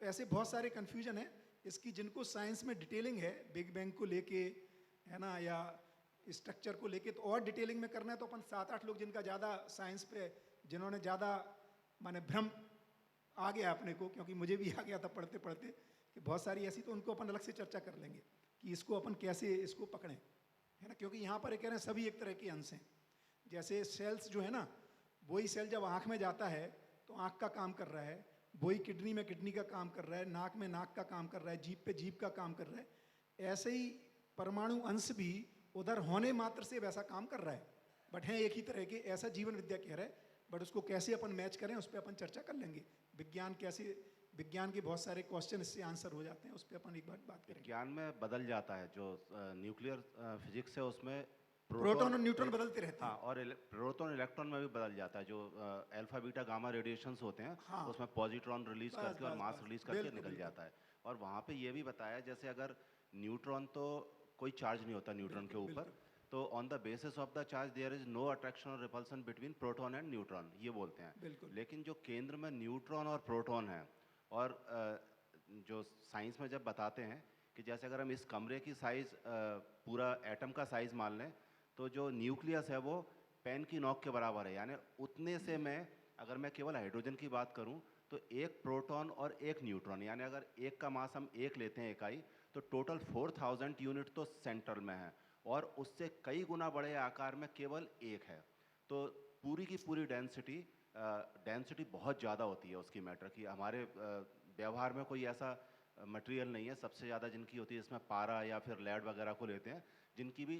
S16: तो ऐसे बहुत सारे कंफ्यूजन है इसकी, जिनको साइंस में डिटेलिंग है, बिग बैंग को लेके, है ना, या स्ट्रक्चर को लेके, तो और डिटेलिंग में करना है तो अपन 7-8 लोग जिनका ज़्यादा साइंस पे, जिन्होंने ज़्यादा माने भ्रम आ गया अपने को, क्योंकि मुझे भी आ गया था पढ़ते पढ़ते कि बहुत सारी ऐसी, तो उनको अपन अलग से चर्चा कर लेंगे कि इसको अपन कैसे इसको पकड़ें, है ना। क्योंकि यहाँ पर कह रहे हैं सभी एक तरह के अंश हैं। जैसे सेल्स जो है ना, वही सेल जब आँख में जाता है तो आँख का काम कर रहा है, वही किडनी में किडनी का काम कर रहा है, नाक में नाक का काम कर रहा है, जीभ पे जीभ का काम कर रहा है। ऐसे ही परमाणु अंश भी उधर होने मात्र से वैसा काम कर रहा है, बट हैं एक ही तरह के, ऐसा जीवन विद्या कह रहा है। बट उसको कैसे अपन मैच करें उस पर अपन चर्चा कर लेंगे। विज्ञान कैसे, विज्ञान के बहुत सारे क्वेश्चन इससे आंसर हो जाते हैं, उस पर अपन एक बार बात करेंगे।
S18: विज्ञान में बदल जाता है, जो न्यूक्लियर फिजिक्स है उसमें
S16: प्रोटॉन और न्यूट्रॉन बदलते रहते हैं।
S18: हाँ, और प्रोटॉन इलेक्ट्रॉन में भी बदल जाता है। जो अल्फा बीटा गामा रेडिएशंस होते हैं,
S16: हाँ,
S18: उसमें पॉजिट्रॉन रिलीज
S16: बस,
S18: करके और
S16: बस,
S18: मास
S16: बस,
S18: रिलीज करके
S16: बिल्कुल,
S18: निकल
S16: बिल्कुल।
S18: जाता है। और वहाँ पे ये भी बताया, जैसे अगर न्यूट्रॉन तो कोई चार्ज नहीं होता न्यूट्रॉन के ऊपर, तो on the basis of the charge there is no attraction और repulsion between proton and neutron, ये बोलते हैं। लेकिन जो केंद्र में न्यूट्रॉन और प्रोटॉन है, और जो साइंस में जब बताते हैं कि जैसे अगर हम इस कमरे की साइज पूरा एटम का साइज मान लें, तो जो न्यूक्लियस है वो पेन की नोक के बराबर है। यानी उतने से में अगर मैं केवल हाइड्रोजन की बात करूं तो एक प्रोटॉन और एक न्यूट्रॉन, यानी अगर एक का मास हम एक लेते हैं इकाई, तो टोटल 4000 यूनिट तो सेंटर में है, और उससे कई गुना बड़े आकार में केवल एक है। तो पूरी की पूरी डेंसिटी डेंसिटी बहुत ज़्यादा होती है उसकी मैटर की। हमारे व्यवहार में कोई ऐसा मटेरियल नहीं है, सबसे ज़्यादा जिनकी होती है इसमें पारा या फिर लेड वगैरह को लेते हैं, जिनकी भी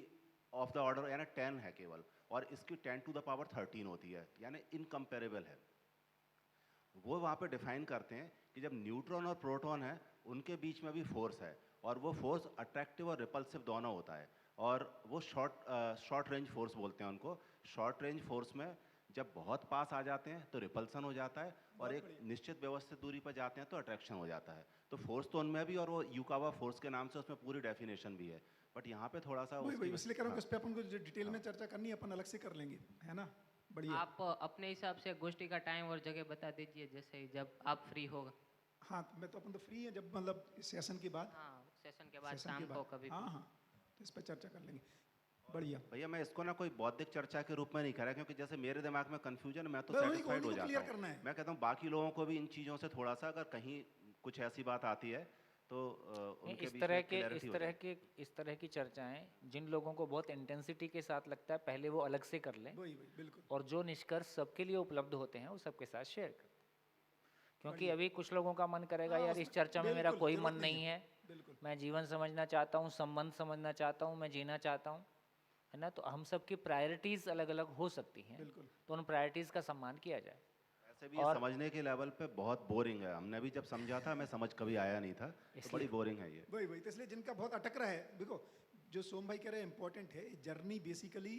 S18: ऑफ द ऑर्डर यानी 10 है केवल, और इसकी 10 टू द पावर 13 होती है, यानी इनकम्पेरेबल है। वो वहाँ पे डिफाइन करते हैं कि जब न्यूट्रॉन और प्रोटॉन है उनके बीच में भी फोर्स है, और वो फोर्स अट्रैक्टिव और रिपल्सिव दोनों होता है, और वो शॉर्ट रेंज फोर्स बोलते हैं उनको। शॉर्ट रेंज फोर्स में जब बहुत पास आ जाते हैं तो रिपल्सन हो जाता है, और एक निश्चित व्यवस्थित दूरी पर जाते हैं तो अट्रैक्शन हो जाता है। तो फोर्स तो उनमें भी, और वो युकावा फोर्स के नाम से उसमें पूरी डेफिनेशन भी है, बट यहाँ पे थोड़ा सा
S16: वही इसलिए कह रहा हूँ कि उस पर अपन को डिटेल में चर्चा करनी है, अपन अलग से कर लेंगे, है ना? बढ़िया।
S5: आप अपने हिसाब से गोष्ठी का टाइम और जगह बता दीजिए, जैसे जब आप फ्री होगा।
S16: हाँ, मैं तो अपन तो फ्री है जब मतलब सेशन के बाद।
S5: हाँ, सेशन के बाद शाम को कभी।
S16: हाँ हाँ, तो इस पर चर्चा कर लेंगे। बढ़िया
S18: भैया, मैं इसको ना कोई बौद्धिक चर्चा के रूप में नहीं कह रहा, क्योंकि जैसे मेरे दिमाग में कंफ्यूजन, मैं तो सेटिस्फाइड हो जाता हूँ। मैं कहता हूँ बाकी लोगों को भी इन चीज़ों से थोड़ा सा, अगर कहीं कुछ ऐसी बात आती है तो उनके
S1: इस
S18: बीच
S1: तरह
S18: में
S1: के
S18: clarity हो जाए।
S1: इस तरह की चर्चाएं जिन लोगों को बहुत इंटेंसिटी के साथ लगता है, पहले वो अलग से कर लें,
S16: बिल्कुल।
S1: और जो निष्कर्ष सबके लिए उपलब्ध होते हैं वो सबके साथ शेयर करें। क्योंकि अभी कुछ लोगों का मन करेगा, यार इस चर्चा में मेरा कोई मन नहीं है, मैं जीवन समझना चाहता हूँ, संबंध समझना चाहता हूँ, मैं जीना चाहता हूँ, है ना? तो हम सबकी प्रायोरिटीज अलग अलग हो सकती हैं, तो उन प्रायोरिटीज का सम्मान किया जाए।
S18: ऐसे भी ये समझने के लेवल पे बहुत बोरिंग है, हमने भी जब समझा था मैं समझ कभी आया नहीं था, तो बड़ी बोरिंग है ये।
S16: वही तो इसलिए जिनका बहुत अटक रहा है, देखो जो सोम भाई कह रहे हैं इम्पोर्टेंट है, जर्नी बेसिकली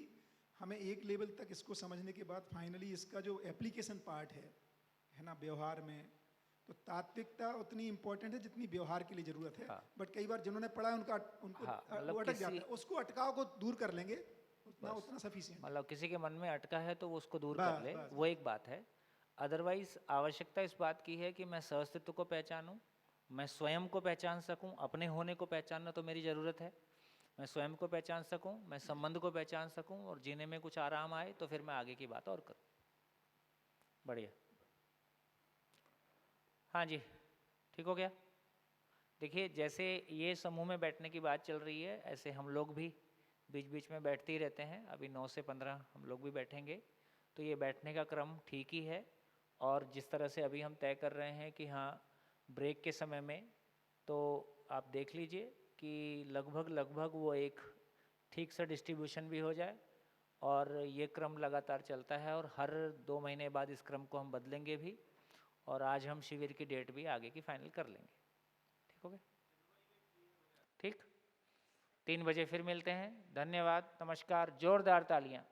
S16: हमें एक लेवल तक इसको समझने के बाद फाइनली इसका जो एप्लीकेशन पार्ट है ना व्यवहार में, तो तात्विकता उतनी इम्पोर्टेंट है जितनी व्यवहार के लिए जरूरत है। बट कई बार जिन्होंने पढ़ा है उनको वो अटक जाता है, उसको अटकाव को दूर कर लेंगे उतना सफिशिएंट।
S1: मतलब किसी के मन में अटका है तो वो उसको दूर कर ले, वो एक बात है। अदरवाइज आवश्यकता इस बात की है कि मैं सहअस्तित्व को पहचानूं, मैं स्वयं को पहचान सकूं, अपने होने को पहचानना तो मेरी ज़रूरत है, मैं स्वयं को पहचान सकूं, मैं संबंध को पहचान सकूं, और जीने में कुछ आराम आए तो फिर मैं आगे की बात और करूं। बढ़िया, हाँ जी, ठीक हो गया। देखिए, जैसे ये समूह में बैठने की बात चल रही है, ऐसे हम लोग भी बीच बीच में बैठते ही रहते हैं। अभी 9 से 15 हम लोग भी बैठेंगे, तो ये बैठने का क्रम ठीक ही है। और जिस तरह से अभी हम तय कर रहे हैं कि हाँ ब्रेक के समय में, तो आप देख लीजिए कि लगभग वो एक ठीक सा डिस्ट्रीब्यूशन भी हो जाए, और ये क्रम लगातार चलता है, और हर 2 महीने बाद इस क्रम को हम बदलेंगे भी, और आज हम शिविर की डेट भी आगे की फाइनल कर लेंगे। ठीक हो गया? ठीक, 3 बजे फिर मिलते हैं। धन्यवाद, नमस्कार, जोरदार तालियां।